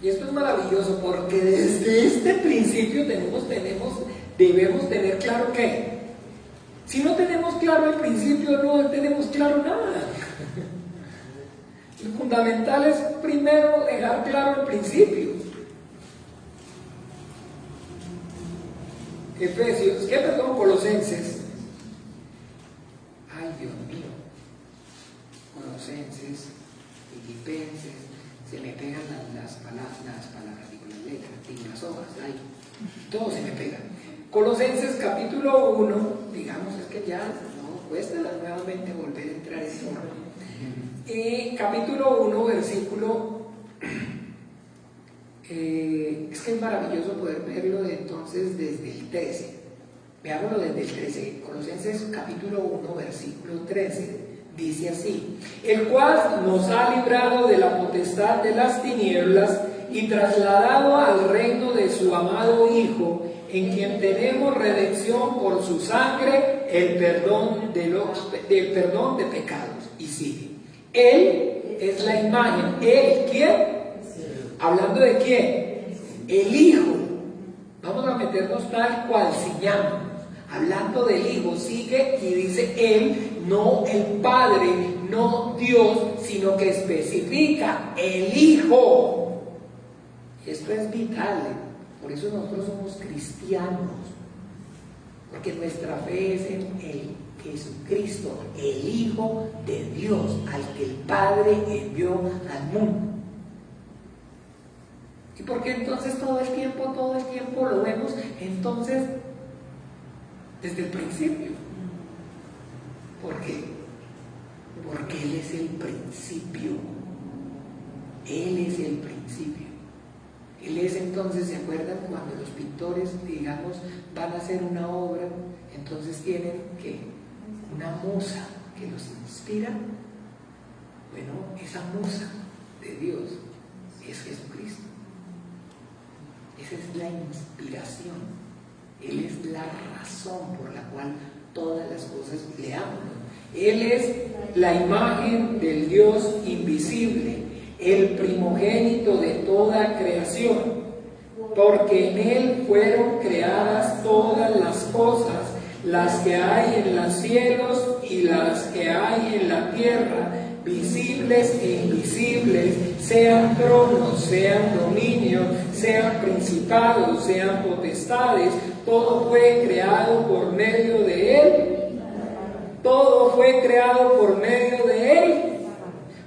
Y esto es maravilloso porque desde este principio debemos tener claro que si no tenemos claro el principio, no tenemos claro nada. Lo fundamental es primero dejar claro el principio. Colosenses. Ay, Dios mío. Colosenses, Filipenses. Se me pegan las palabras, digo las letras, digo las hojas, ay, todo se me pega. Colosenses capítulo 1, digamos, es que ya no cuesta nuevamente volver a entrar en orden. Capítulo 1, versículo, es que es maravilloso poder verlo entonces desde el 13. Veámoslo desde el 13. Colosenses capítulo 1, versículo 13. Dice así: el cual nos ha librado de la potestad de las tinieblas y trasladado al reino de su amado Hijo, en quien tenemos redención por su sangre, el perdón de pecados. Y sigue. Él es la imagen. ¿Él quién? ¿Hablando de quién? El Hijo. Vamos a meternos tal cual si llama. Hablando del Hijo, sigue y dice Él, no el Padre, no Dios, sino que especifica el Hijo. Esto es vital, por eso nosotros somos cristianos, porque nuestra fe es en el Jesucristo, el Hijo de Dios, al que el Padre envió al mundo. ¿Y por qué entonces todo el tiempo lo vemos entonces desde el principio? ¿Por qué? Porque Él es el principio. Él es el principio. Él es entonces, ¿se acuerdan cuando los pintores, digamos, van a hacer una obra? Entonces tienen ¿qué? Una musa que los inspira. Bueno, esa musa de Dios es Jesucristo. Esa es la inspiración. Él es la razón por la cual todas las cosas le aman. Él es la imagen del Dios invisible, el primogénito de toda creación, porque en Él fueron creadas todas las cosas, las que hay en los cielos y las que hay en la tierra, visibles e invisibles, sean tronos, sean dominios, sean principados, sean potestades, todo fue creado por medio de Él. Todo fue creado por medio de Él.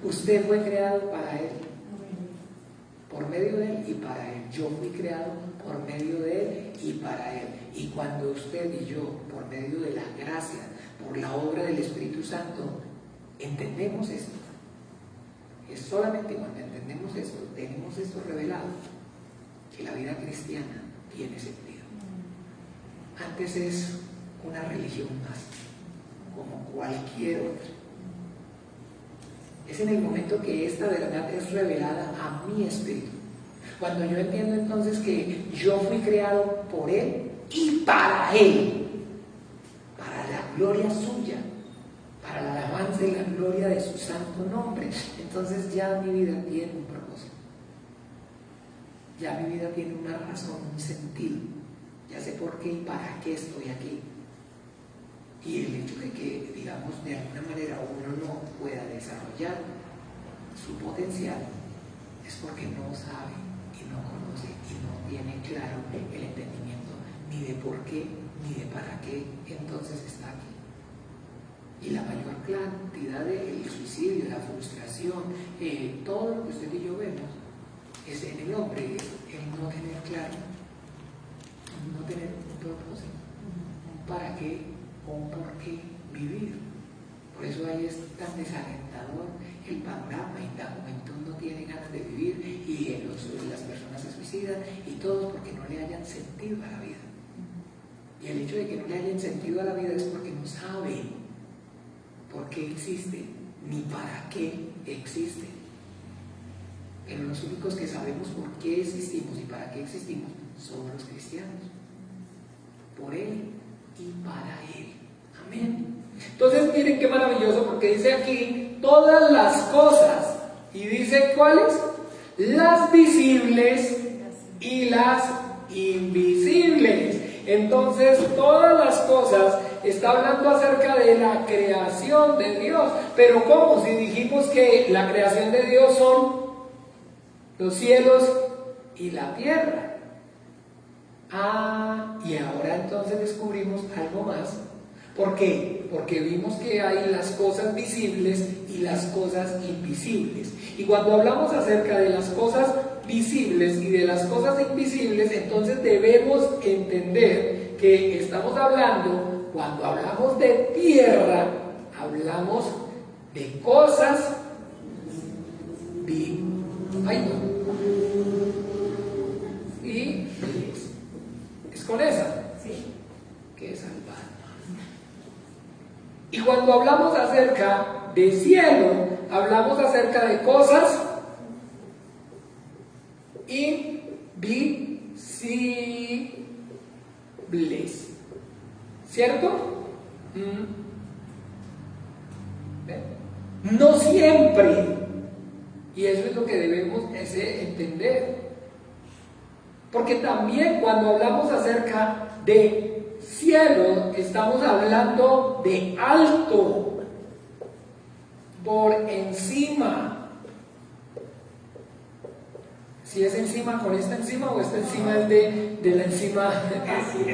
Usted fue creado para Él, por medio de Él y para Él. Yo fui creado por medio de Él y para Él. Y cuando usted y yo, por medio de la gracia, por la obra del Espíritu Santo, entendemos esto, es solamente cuando entendemos esto, tenemos esto revelado, que la vida cristiana tiene sentido. Antes es una religión más, como cualquier otra. Es en el momento que esta verdad es revelada a mi espíritu. Cuando yo entiendo entonces que yo fui creado por Él y para Él, para la gloria suya, para la alabanza y la gloria de su santo nombre, entonces ya mi vida tiene un propósito. Ya mi vida tiene una razón, un sentido. Ya sé por qué y para qué estoy aquí. Y el hecho de que, digamos, de alguna manera uno no pueda desarrollar su potencial es porque no sabe y no conoce y no tiene claro el entendimiento ni de por qué ni de para qué entonces está aquí. Y la mayor cantidad del suicidio, la frustración, todo lo que usted y yo vemos es en el hombre, el no tener claro, no tener un propósito, para qué o por qué vivir. Por eso ahí es tan desalentador el panorama, y la juventud no tiene ganas de vivir y las personas se suicidan y todo porque no le hayan sentido a la vida. Y el hecho de que no le hayan sentido a la vida es porque no saben por qué existe ni para qué existe. Pero los únicos que sabemos por qué existimos y para qué existimos somos los cristianos. Por Él y para Él. Amén. Entonces miren qué maravilloso, porque dice aquí todas las cosas, y dice ¿cuáles? Las visibles y las invisibles. Entonces todas las cosas está hablando acerca de la creación de Dios. Pero ¿cómo? Si dijimos que la creación de Dios son los cielos y la tierra. Y ahora entonces descubrimos algo más. ¿Por qué? Porque vimos que hay las cosas visibles y las cosas invisibles. Y cuando hablamos acerca de las cosas visibles y de las cosas invisibles, entonces debemos entender que estamos hablando, cuando hablamos de tierra, hablamos de cosas visibles. ¿Es con esa? Sí. Que es salvada. Y cuando hablamos acerca de cielo, hablamos acerca de cosas invisibles. ¿Cierto? No siempre. Y eso es lo que debemos entender. Porque también cuando hablamos acerca de cielo, estamos hablando de alto, por encima. Si es encima con esta encima o esta encima es de la encima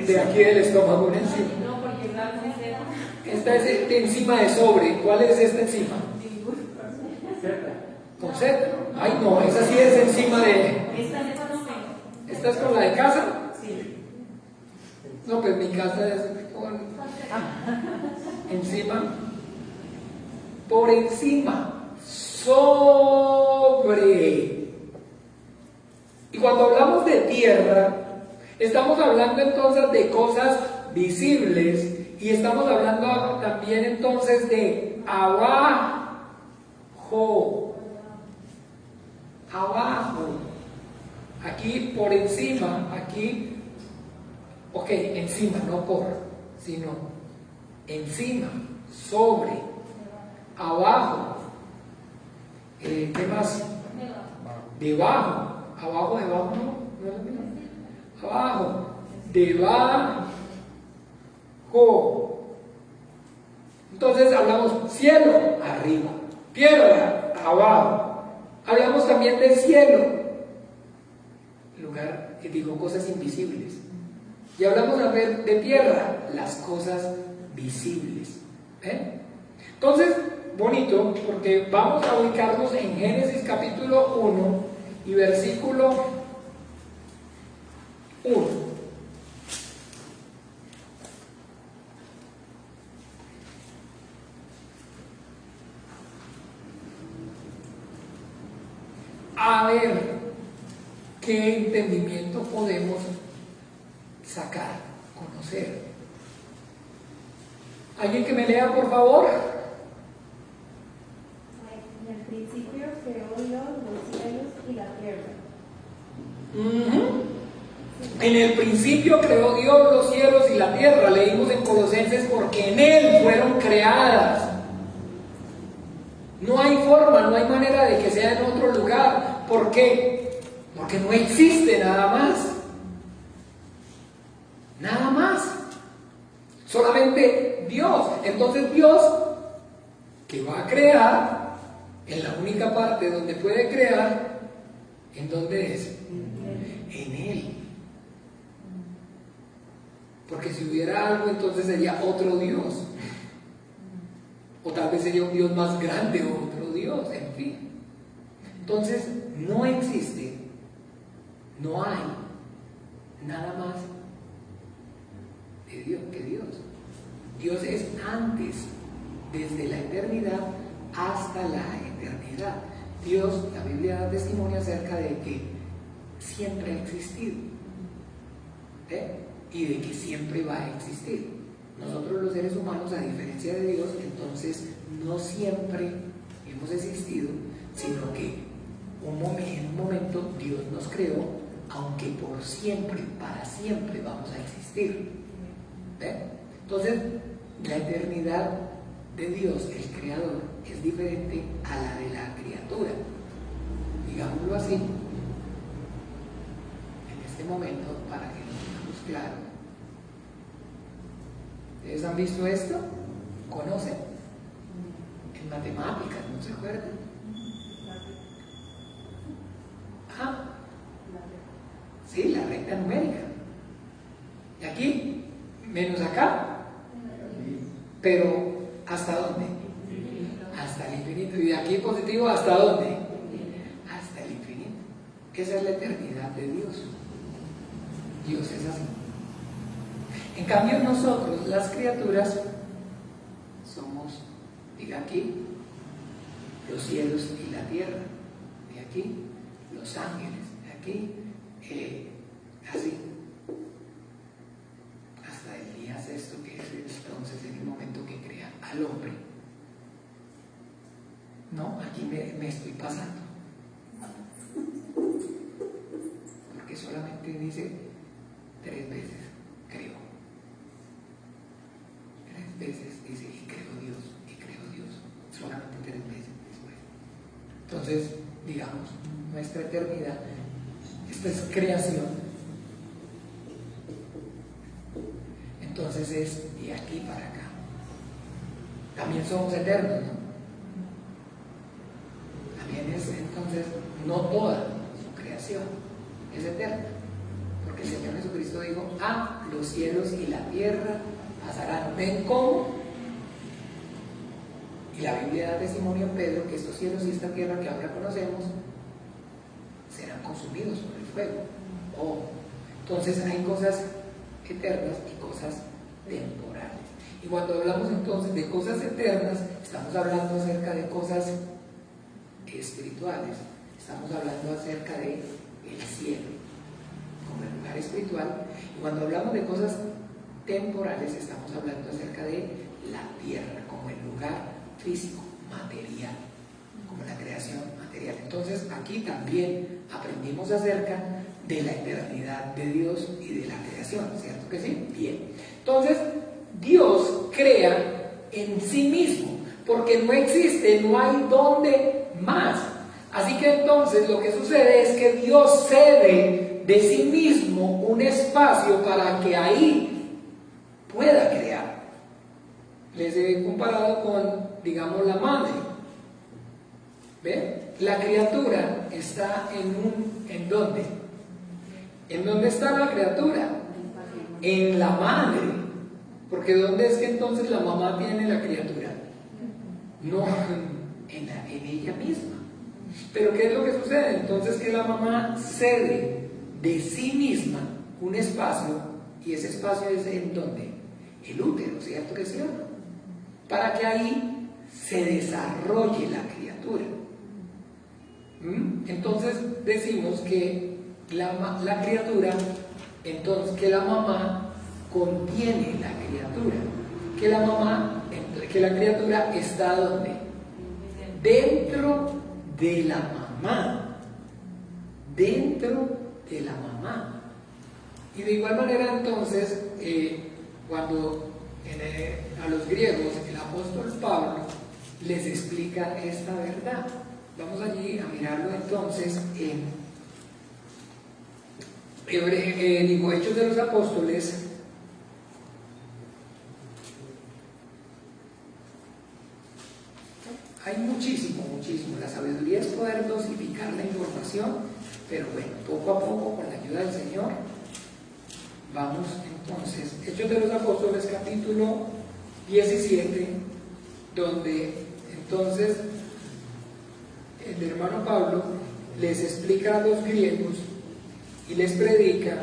de aquí del estómago, una encima. No, porque esta es de encima de sobre. ¿Cuál es esta encima? Con Z. Ay no, esa sí es encima de. ¿Esta es con la de casa? Sí. No, pues mi casa es con encima, por encima, sobre. Y cuando hablamos de tierra, estamos hablando entonces de cosas visibles y estamos hablando también entonces de abajo. Aquí por encima, aquí, ok, encima, no por, sino encima, sobre, abajo, ¿qué más? Debajo, abajo, debajo, no es lo mismo. Abajo, debajo. Entonces hablamos cielo, arriba, Tierra, abajo. Hablamos también del cielo, lugar, cosas invisibles. Y hablamos también de tierra, las cosas visibles. Entonces, bonito, porque vamos a ubicarnos en Génesis capítulo 1 y versículo 1. A ver qué entendimiento podemos sacar, conocer. ¿Alguien que me lea, por favor? En el principio creó Dios los cielos y la tierra. En el principio creó Dios los cielos y la tierra. Leímos en Colosenses, porque en Él fueron creadas. No hay forma, no hay manera de que sea en otro lugar. ¿Por qué? Porque no existe nada más. Nada más. Solamente Dios. Entonces Dios, que va a crear, en la única parte donde puede crear, ¿en dónde es? En Él. Porque si hubiera algo, entonces sería otro Dios. O tal vez sería un Dios más grande o otro Dios, en fin. Entonces, no existe, no hay nada más de Dios que Dios. Dios es antes, desde la eternidad hasta la eternidad. Dios, la Biblia da testimonio acerca de que siempre ha existido, y de que siempre va a existir. Nosotros los seres humanos, a diferencia de Dios, entonces no siempre hemos existido, sino que en un momento Dios nos creó, aunque por siempre, para siempre vamos a existir. Entonces, la eternidad de Dios, el Creador, es diferente a la de la criatura. Digámoslo así, en este momento, para que lo tengamos claro. ¿Ustedes han visto esto? ¿Conocen? En matemáticas, ¿no se acuerdan? Sí, la recta numérica. ¿Y aquí? Menos acá. Pero, ¿hasta dónde? Hasta el infinito. ¿Y de aquí positivo hasta dónde? Hasta el infinito. Esa es la eternidad de Dios. Dios es así. En cambio nosotros, las criaturas, somos, diga aquí, los cielos y la tierra, de aquí, los ángeles, de aquí, así, hasta el día sexto, que es entonces en el momento que crea al hombre. No, aquí me estoy pasando, porque solamente dice 3 veces creó. 3 veces dice y creó Dios, solamente 3 veces después. Entonces, digamos, nuestra eternidad, esta es creación, entonces es de aquí para acá. También somos eternos, ¿no? También es, entonces, no toda su creación es eterna, porque el Señor Jesucristo dijo, los cielos y la tierra pasarán. ¿Ven cómo? Y la Biblia da testimonio en Pedro que estos cielos y esta tierra que ahora conocemos serán consumidos por el fuego. Entonces hay cosas eternas y cosas temporales. Y cuando hablamos entonces de cosas eternas, estamos hablando acerca de cosas espirituales. Estamos hablando acerca de el cielo como el lugar espiritual. Y cuando hablamos de cosas temporales, estamos hablando acerca de la tierra como el lugar físico, material, como la creación material. Entonces aquí también aprendimos acerca de la eternidad de Dios y de la creación, ¿cierto que sí? Bien. Entonces Dios crea en sí mismo, porque no existe, no hay donde más. Así que entonces lo que sucede es que Dios cede de sí mismo un espacio para que ahí pueda crear. Les he comparado con, digamos, la madre. ¿Ve? La criatura está ¿en dónde? ¿En dónde está la criatura? En la madre. Porque ¿dónde es que entonces la mamá tiene la criatura? No, en ella misma. Pero ¿qué es lo que sucede? Entonces que la mamá cede de sí misma un espacio, y ese espacio es ¿en dónde? El útero, ¿cierto que es cierto? Para que ahí se desarrolle la criatura. Entonces decimos que la criatura, entonces que la mamá contiene la criatura, que la criatura está ¿dónde? Dentro de la mamá, dentro de la mamá. Y de igual manera entonces, cuando a los griegos el apóstol Pablo les explica esta verdad, vamos allí a mirarlo entonces en Hechos de los Apóstoles. Hay muchísimo, la sabiduría es poder dosificar la información, pero bueno, poco a poco, con la ayuda del Señor, vamos entonces, Hechos de los Apóstoles, capítulo 17, donde entonces el hermano Pablo les explica a los griegos y les predica,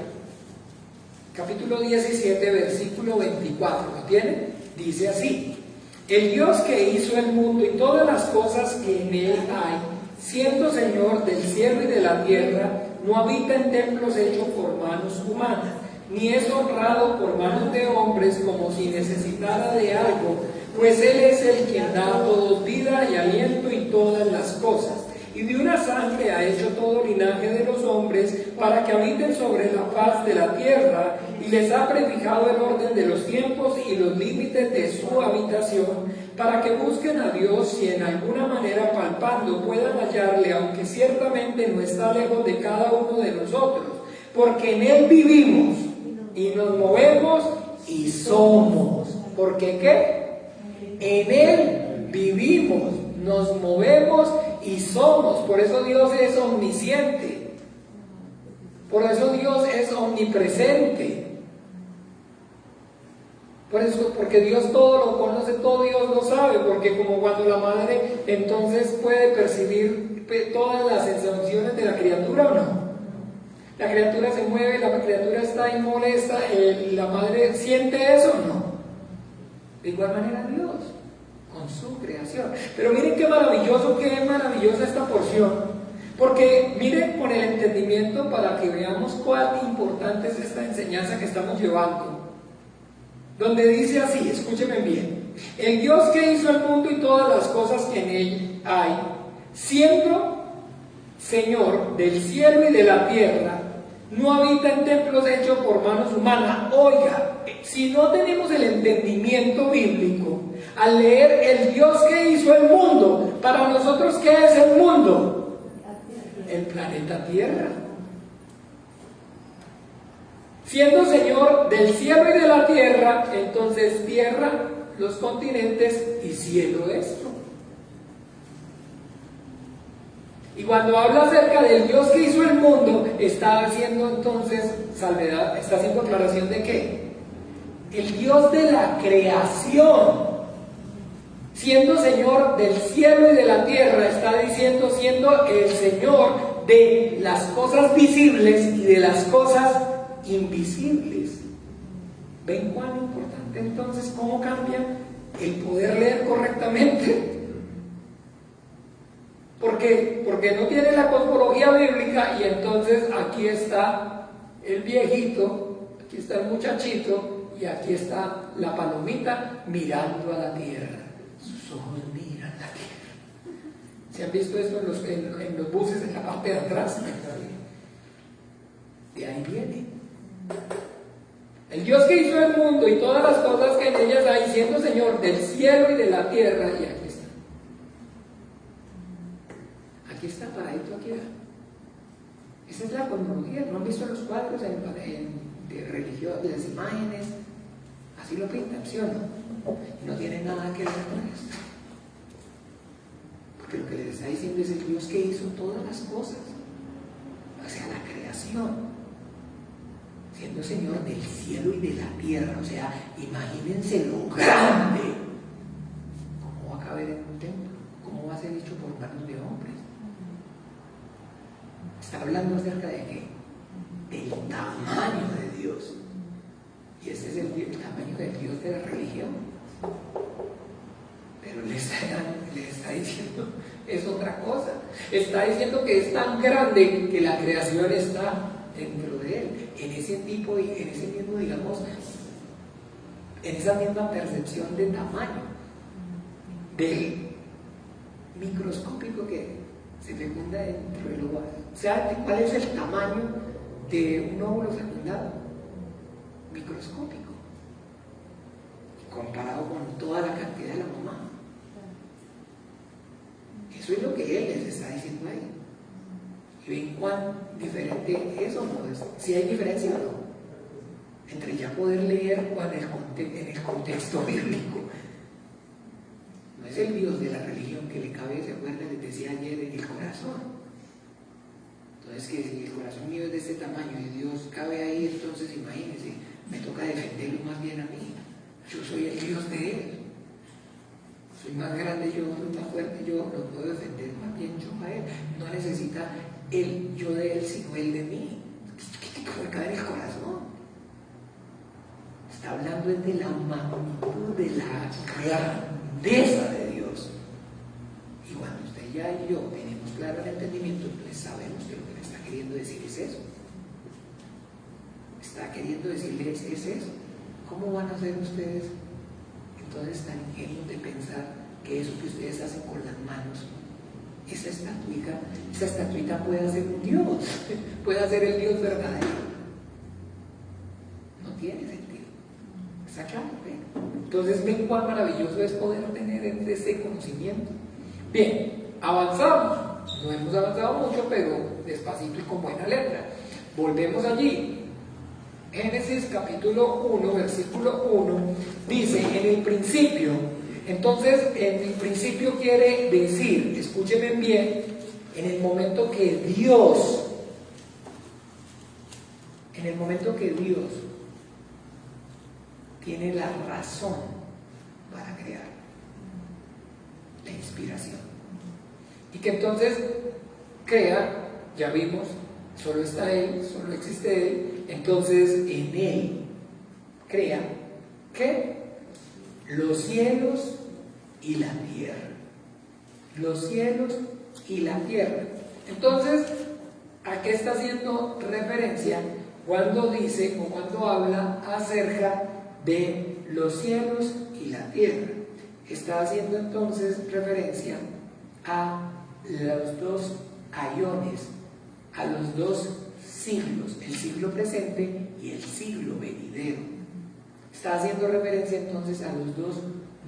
capítulo 17, versículo 24, ¿lo tienen? Dice así: el Dios que hizo el mundo y todas las cosas que en él hay, siendo Señor del cielo y de la tierra, no habita en templos hechos por manos humanas, ni es honrado por manos de hombres como si necesitara de algo, pues Él es el quien da a todos vida y aliento y todas las cosas. Y de una sangre ha hecho todo linaje de los hombres para que habiten sobre la faz de la tierra, y les ha prefijado el orden de los tiempos y los límites de su habitación, para que busquen a Dios y en alguna manera palpando puedan hallarle, aunque ciertamente no está lejos de cada uno de nosotros, porque en Él vivimos y nos movemos y somos. ¿Porque qué? En Él vivimos, nos movemos y somos. Por eso Dios es omnisciente. Por eso Dios es omnipresente. Por eso, porque Dios todo lo conoce, todo Dios lo sabe, porque como cuando la madre entonces puede percibir todas las sensaciones de la criatura, ¿o no? La criatura se mueve, la criatura está ahí molesta, la madre siente eso, ¿o no? De igual manera Dios, con su creación. Pero miren qué maravillosa esta porción, porque miren con el entendimiento para que veamos cuán importante es esta enseñanza que estamos llevando. Donde dice así, escúchenme bien: el Dios que hizo el mundo y todas las cosas que en él hay, siendo Señor del cielo y de la tierra, no habita en templos hechos por manos humanas. Oiga, si no tenemos el entendimiento bíblico, al leer el Dios que hizo el mundo, para nosotros, ¿qué es el mundo? El planeta Tierra. Siendo Señor del cielo y de la tierra, entonces tierra, los continentes, y cielo esto. Y cuando habla acerca del Dios que hizo el mundo, está haciendo entonces salvedad, está haciendo aclaración de ¿qué? El Dios de la creación. Siendo Señor del cielo y de la tierra, está diciendo, siendo el Señor de las cosas visibles y de las cosas invisibles. ¿Ven cuán importante entonces cómo cambia el poder leer correctamente? Porque no tiene la cosmología bíblica, y entonces aquí está el viejito, aquí está el muchachito, y aquí está la palomita mirando a la tierra. Sus ojos miran la tierra. ¿Se han visto esto en los buses en la parte de atrás? De ahí viene. El Dios que hizo el mundo y todas las cosas que en ellas hay, siendo Señor del cielo y de la tierra, y aquí está. Aquí está paradito, aquí. Esa es la cosmología. ¿No han visto los cuadros de religión, de las imágenes? Así lo pintan, ¿sí o no? No tiene nada que ver con esto. Porque lo que les está diciendo es el Dios que hizo todas las cosas, o sea, la creación, siendo Señor del cielo y de la tierra. O sea, imagínense lo grande. ¿Cómo va a caber en un templo? ¿Cómo va a ser hecho por manos de hombres? Está hablando acerca de qué? Del tamaño de Dios. Y este es el tamaño del Dios de la religión. Pero le está diciendo, es otra cosa. Está diciendo que es tan grande que la creación está dentro de él. En ese tipo y en ese mismo, digamos, en esa misma percepción de tamaño, del microscópico que se fecunda dentro del óvulo. ¿Saben cuál es el tamaño de un óvulo fecundado? Microscópico, comparado con toda la cantidad de la mamá. Eso es lo que él les está diciendo ahí. Y ven cuán diferente es o no es. Si hay diferencia o no entre ya poder leer en el contexto bíblico. No es el Dios de la religión que le cabe, se acuerdan, les decía ayer, en el corazón. Entonces, que si el corazón mío es de este tamaño y Dios cabe ahí, entonces imagínense, me toca defenderlo más bien a mí. Yo soy el Dios de él. Soy más grande yo, soy más fuerte yo, lo puedo defender más bien yo a él. No necesita el yo de él, sino él de mí. ¿Qué cae en el corazón? Está hablando de la magnitud, de la grandeza de Dios. Y cuando usted ya y yo tenemos claro el entendimiento, pues sabemos que lo que le está queriendo decir es eso. Está queriendo decirles es eso. ¿Cómo van a ser ustedes entonces tan ingenuos de pensar que eso que ustedes hacen con las manos, esa estatuita puede ser un Dios, puede ser el Dios verdadero? No tiene sentido. ¿Está claro? Entonces ven cuán maravilloso es poder tener ese conocimiento. Bien, avanzamos. No hemos avanzado mucho, pero despacito y con buena letra. Volvemos allí. Génesis capítulo 1, versículo 1, dice, en el principio. Entonces, en el principio quiere decir, escúchenme bien, en el momento que Dios tiene la razón para crear, la inspiración. Y que entonces crea, ya vimos, solo está Él, solo existe Él, entonces en Él crea, ¿qué? Los cielos y la tierra. Los cielos y la tierra. Entonces, ¿a qué está haciendo referencia cuando dice o cuando habla acerca de los cielos y la tierra? Está haciendo entonces referencia a los dos aiones, a los dos siglos, el siglo presente y el siglo venidero. Está haciendo referencia entonces a los dos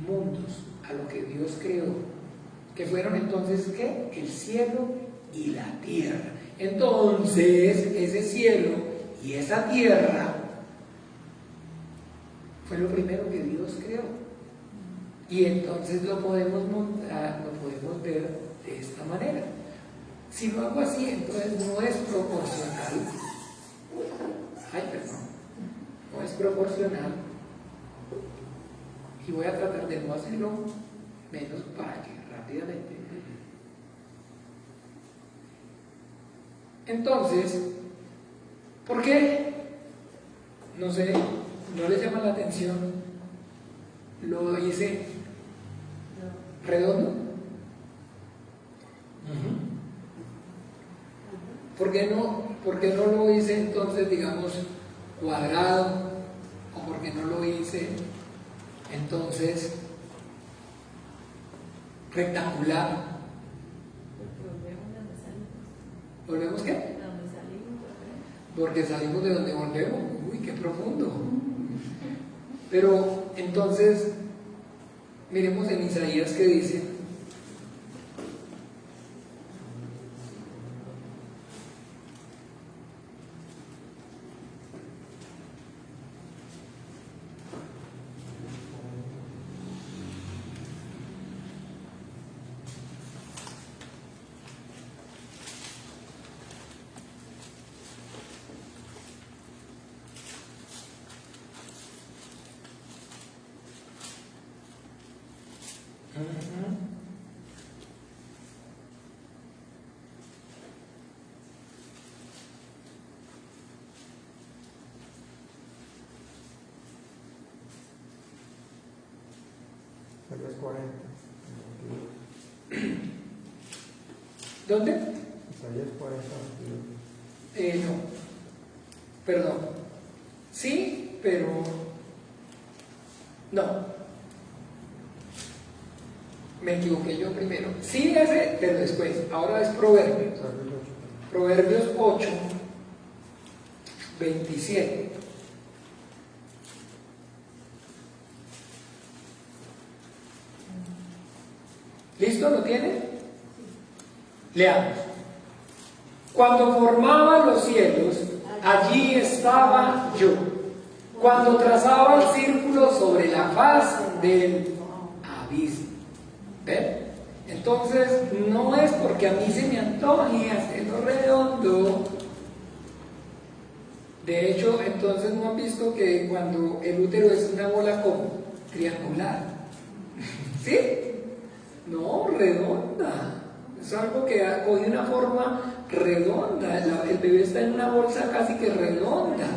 mundos, a lo que Dios creó, que fueron entonces, ¿qué? El cielo y la tierra. Entonces, ese cielo y esa tierra fue lo primero que Dios creó. Y entonces lo podemos ver de esta manera. Si lo hago así, entonces no es proporcional. No es proporcional. Y voy a tratar de no hacerlo menos para que rápidamente. Entonces, ¿por qué? No sé, ¿no les llama la atención? Lo hice redondo. ¿Por qué no lo hice entonces, digamos, cuadrado? ¿O por qué no lo hice entonces rectangular? ¿Volvemos qué? Porque salimos de donde volvemos. Uy, qué profundo. Pero entonces, miremos en Isaías que dice: Ujú. Isaías 40. ¿Dónde? Isaías 40. No, perdón. Sí, pero no. Me equivoqué yo primero. Sí, ese, pero después. Ahora es Proverbios. Proverbios 8, 27. ¿Listo? ¿Lo tiene? Leamos. Cuando formaba los cielos, allí estaba yo. Cuando trazaba el círculo sobre la faz del abismo. ¿Ven? Entonces, no es porque a mí se me antoje hacerlo redondo. De hecho, entonces no han visto que cuando el útero es una bola como triangular. ¿Sí? No, redonda. Es algo que coge una forma redonda. El bebé está en una bolsa casi que redonda.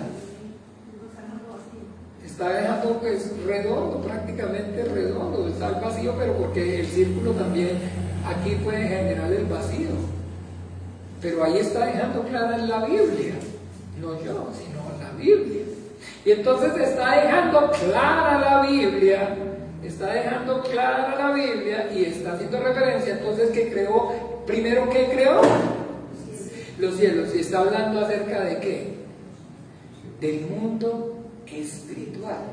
Está dejando pues redondo, prácticamente redondo. Está el vacío, pero porque el círculo también aquí puede generar el vacío. Pero ahí está dejando clara en la Biblia. No yo, sino la Biblia. Y entonces está dejando clara la Biblia. Está dejando clara la Biblia y está haciendo referencia entonces que creó, primero que creó los cielos, y está hablando acerca de qué, del mundo espiritual,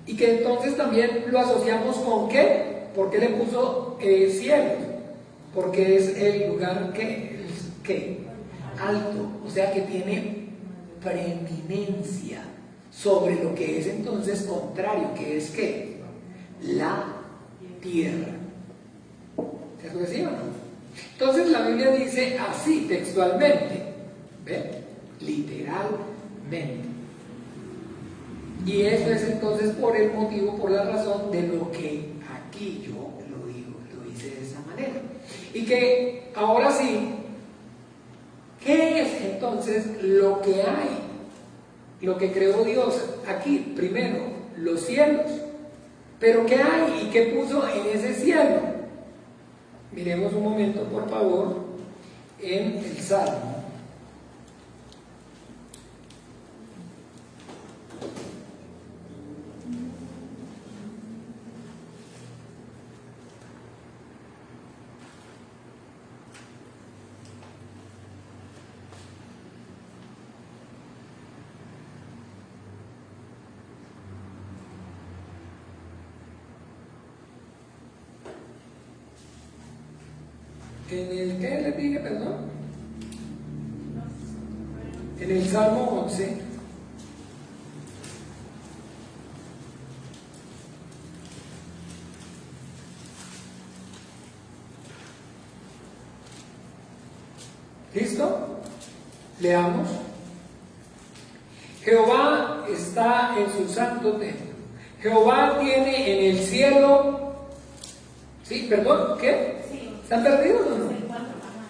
y que entonces también lo asociamos con qué, ¿por qué le puso cielos? Porque es el lugar que alto, o sea que tiene preeminencia sobre lo que es entonces contrario, que es ¿qué? La tierra. ¿Cierto que sí o no? Entonces la Biblia dice así textualmente, ¿ven? Literalmente. Y eso es entonces por el motivo, por la razón de lo que aquí yo lo digo, lo hice de esa manera. Y que ahora sí, ¿qué es entonces lo que hay? Lo que creó Dios aquí, primero, los cielos. Pero ¿qué hay y qué puso en ese cielo? Miremos un momento, por favor, en el Salmo. ¿En el qué le dije, perdón? En el Salmo 11. ¿Listo? Leamos. Jehová está en su santo templo. Jehová tiene en el cielo. ¿Sí? ¿Perdón? ¿Qué? ¿Están perdidos o no?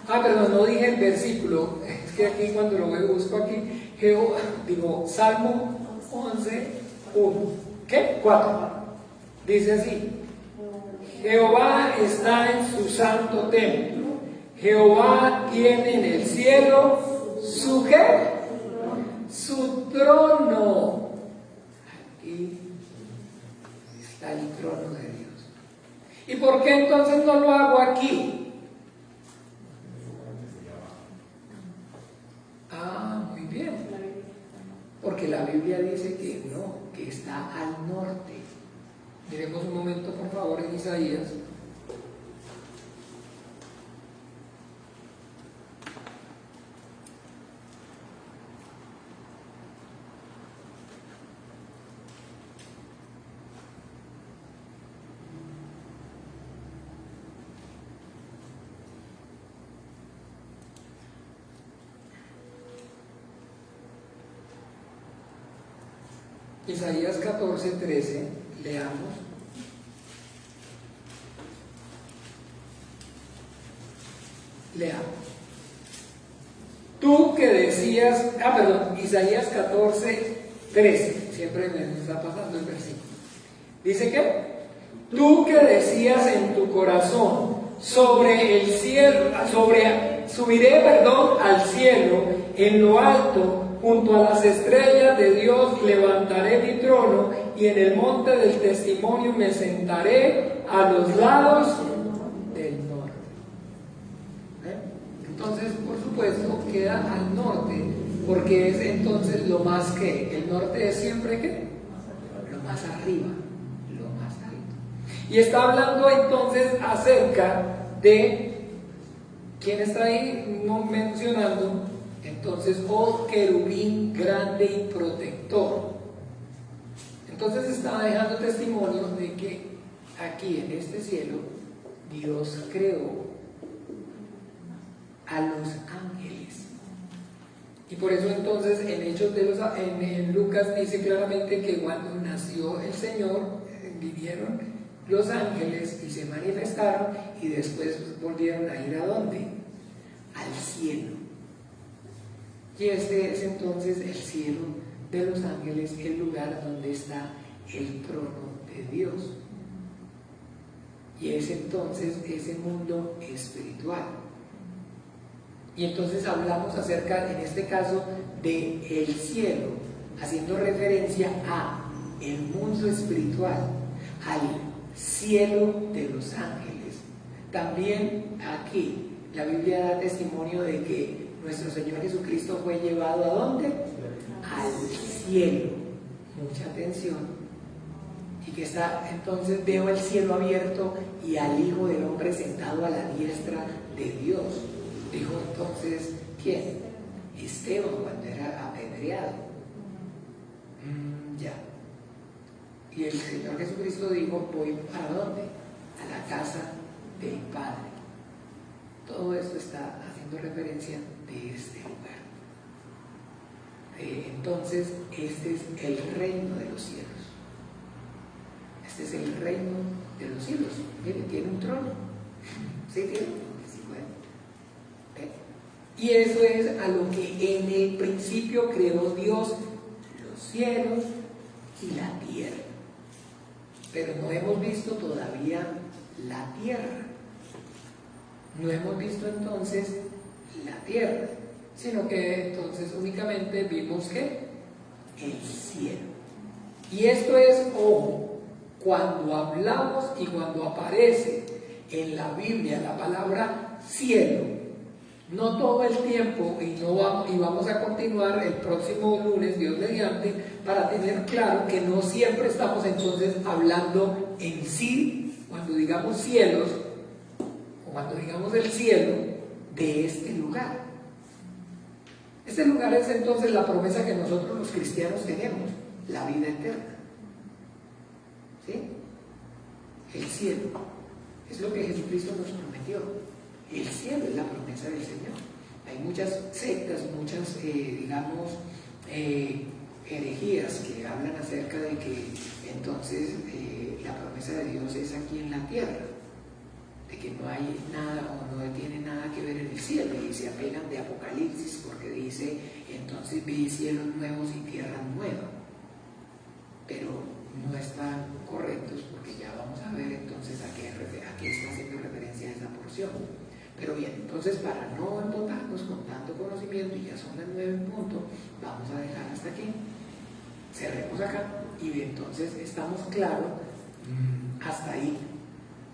Ah, perdón, no dije el versículo. Es que aquí cuando lo veo, busco aquí. Salmo 11, 1. ¿Qué? 4. Dice así. Jehová está en su santo templo. Jehová tiene en el cielo su ¿qué? Su trono. Aquí está el trono de Dios. ¿Y por qué entonces no lo hago aquí? Ah, muy bien. Porque la Biblia dice que no, que está al norte. Miremos un momento, por favor, en Isaías. Isaías 14, 13, leamos. Lea. Tú que decías, Isaías 14, 13, siempre me está pasando el versículo. Dice que, tú que decías en tu corazón, sobre el cielo, subiré al cielo, en lo alto, junto a las estrellas de Dios levantaré mi trono, y en el monte del testimonio me sentaré a los lados del norte. Entonces, por supuesto, queda al norte, porque es entonces lo más que, el norte es siempre que, lo más arriba, lo más alto. Y está hablando entonces acerca de, ¿quién está ahí no mencionando? Entonces, oh querubín grande y protector. Entonces está dejando testimonio de que aquí en este cielo Dios creó a los ángeles. Y por eso entonces en Lucas dice claramente que cuando nació el Señor, vinieron los ángeles y se manifestaron, y después volvieron a ir ¿a dónde? Al cielo. Y este es entonces el cielo de los ángeles, el lugar donde está el trono de Dios. Y es entonces ese mundo espiritual. Y entonces hablamos acerca, en este caso, de el cielo, haciendo referencia a el mundo espiritual, al cielo de los ángeles. También aquí la Biblia da testimonio de que nuestro Señor Jesucristo fue llevado ¿a dónde? Al cielo. Mucha atención. Y que está, entonces veo el cielo abierto y al Hijo del Hombre sentado a la diestra de Dios. Dijo entonces, ¿quién? Esteban, cuando era apedreado. Ya. Y el Señor Jesucristo dijo, voy ¿a dónde? A la casa del Padre. Todo esto está haciendo referencia de este lugar. Entonces, este es el reino de los cielos. Este es el reino de los cielos. Miren, tiene un trono. ¿Sí tiene? Sí, bueno. Y eso es a lo que en el principio creó Dios los cielos y la tierra. Pero no hemos visto todavía la tierra. No hemos visto entonces la tierra, sino que entonces únicamente vimos que el cielo. Y esto es, ojo, cuando hablamos y cuando aparece en la Biblia la palabra cielo, no todo el tiempo, y vamos a continuar el próximo lunes, Dios mediante, para tener claro que no siempre estamos entonces hablando en sí, cuando digamos cielos, o cuando digamos el cielo, de este lugar. Este lugar es entonces la promesa que nosotros los cristianos tenemos, la vida eterna. ¿Sí? El cielo es lo que Jesucristo nos prometió. El cielo es la promesa del Señor. Hay muchas sectas, muchas, herejías que hablan acerca de que entonces la promesa de Dios es aquí en la tierra, de que no hay nada o no tiene nada que ver en el cielo, y se apegan de Apocalipsis porque dice, entonces vi cielos nuevos y tierra nueva. Pero no están correctos, porque ya vamos a ver entonces a qué está haciendo referencia esa porción. Pero bien, entonces para no embotarnos con tanto conocimiento, y ya son las 9 en punto, vamos a dejar hasta aquí, cerremos acá, y entonces estamos claros hasta ahí.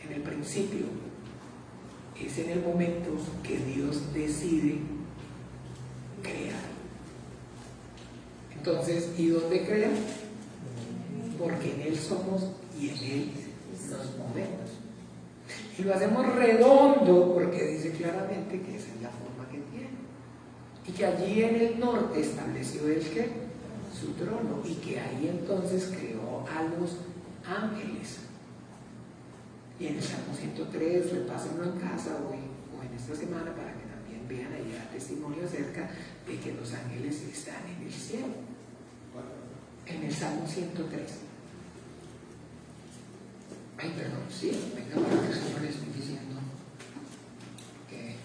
En el principio es en el momento que Dios decide crear. Entonces, ¿y dónde crea? Porque en Él somos y en Él nos movemos. Y lo hacemos redondo porque dice claramente que esa es la forma que tiene. Y que allí en el norte estableció Él ¿qué? Su trono. Y que ahí entonces creó a los ángeles. Y en el Salmo 103, repásenlo en casa hoy o en esta semana para que también vean ahí el testimonio acerca de que los ángeles están en el cielo. En el Salmo 103. Ay, perdón, sí, venga, para que el Señor le estoy diciendo que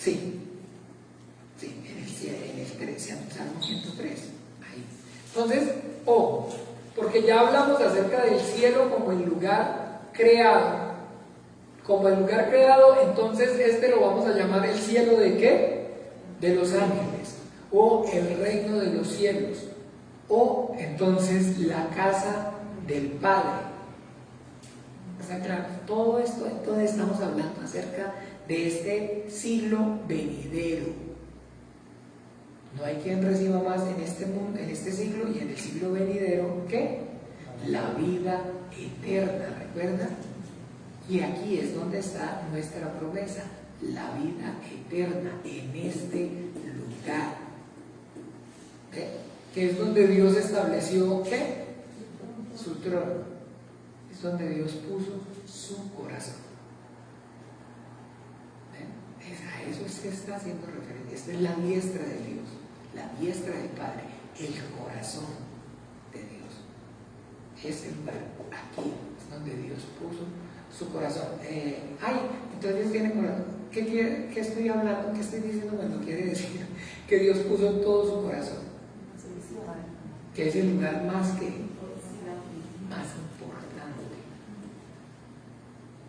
Sí, sí, en el Salmo 103. Ahí. Entonces, ojo, porque ya hablamos acerca del cielo como el lugar creado. Como el lugar creado, entonces este lo vamos a llamar el cielo ¿de qué? De los ángeles, o el reino de los cielos, o entonces la casa del Padre. ¿Está claro? Todo esto, entonces estamos hablando acerca de este siglo venidero. No hay quien reciba más en este mundo, en este siglo y en el siglo venidero, ¿qué? La vida eterna, ¿recuerda? Y aquí es donde está nuestra promesa, la vida eterna en este lugar. ¿Okay? Que es donde Dios estableció, ¿qué? Su trono. Es donde Dios puso su corazón. A eso es que está haciendo referencia. Esta es la diestra de Dios, la diestra del Padre, el corazón de Dios. Ese lugar, aquí, es donde Dios puso su corazón. Entonces Dios tiene corazón. ¿Qué estoy hablando? ¿Qué estoy diciendo cuando quiere decir que Dios puso todo su corazón? Que es el lugar más importante.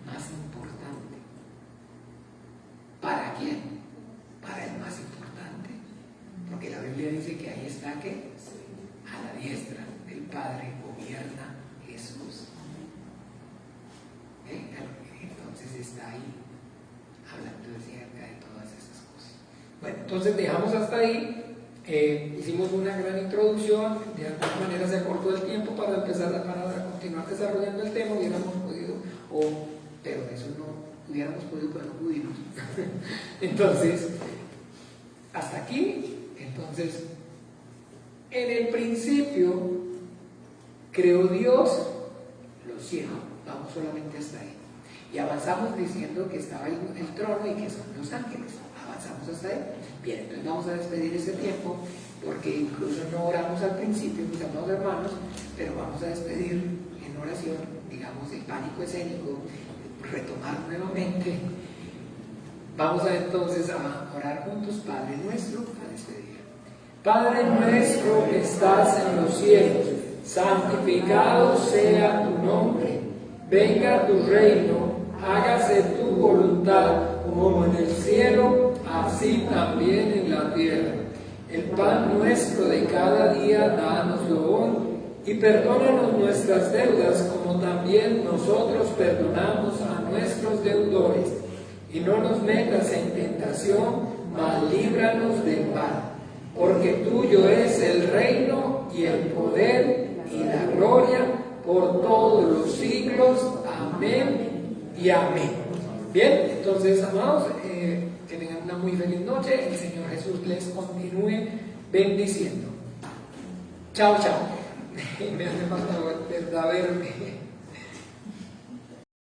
Más importante. ¿Para quién? Para el más importante. Porque la Biblia dice que ahí está que a la diestra del Padre gobierna Jesús. Entonces está ahí hablando acerca de todas esas cosas. Bueno, entonces dejamos hasta ahí. Hicimos una gran introducción, de alguna manera se acortó el tiempo para continuar desarrollando el tema, hubiéramos podido, pero eso no hubiéramos podido, pero no pudimos. Entonces, hasta aquí. Entonces, en el principio creó Dios los cielos, vamos solamente hasta ahí. Y avanzamos diciendo que estaba el trono y que son los ángeles. Avanzamos hasta ahí. Bien, entonces vamos a despedir ese tiempo, porque incluso no oramos al principio, mis amados hermanos, pero vamos a despedir en oración, digamos, el pánico escénico, retomar nuevamente. Vamos a entonces a orar juntos. Padre nuestro, a despedir. Padre nuestro que estás en los cielos, santificado sea tu nombre. Venga tu reino, hágase tu voluntad, como en el cielo, así también en la tierra. El pan nuestro de cada día, dánoslo hoy, y perdónanos nuestras deudas, como también nosotros perdonamos a nuestros deudores. Y no nos metas en tentación, mas líbranos del mal. Porque tuyo es el reino, y el poder, y la gloria, por todos los siglos. Amén y amén. Bien, entonces, amados, que tengan una muy feliz noche. El Señor Jesús les continúe bendiciendo. Chao, chao. Me hace falta, ¿verdad? Verme.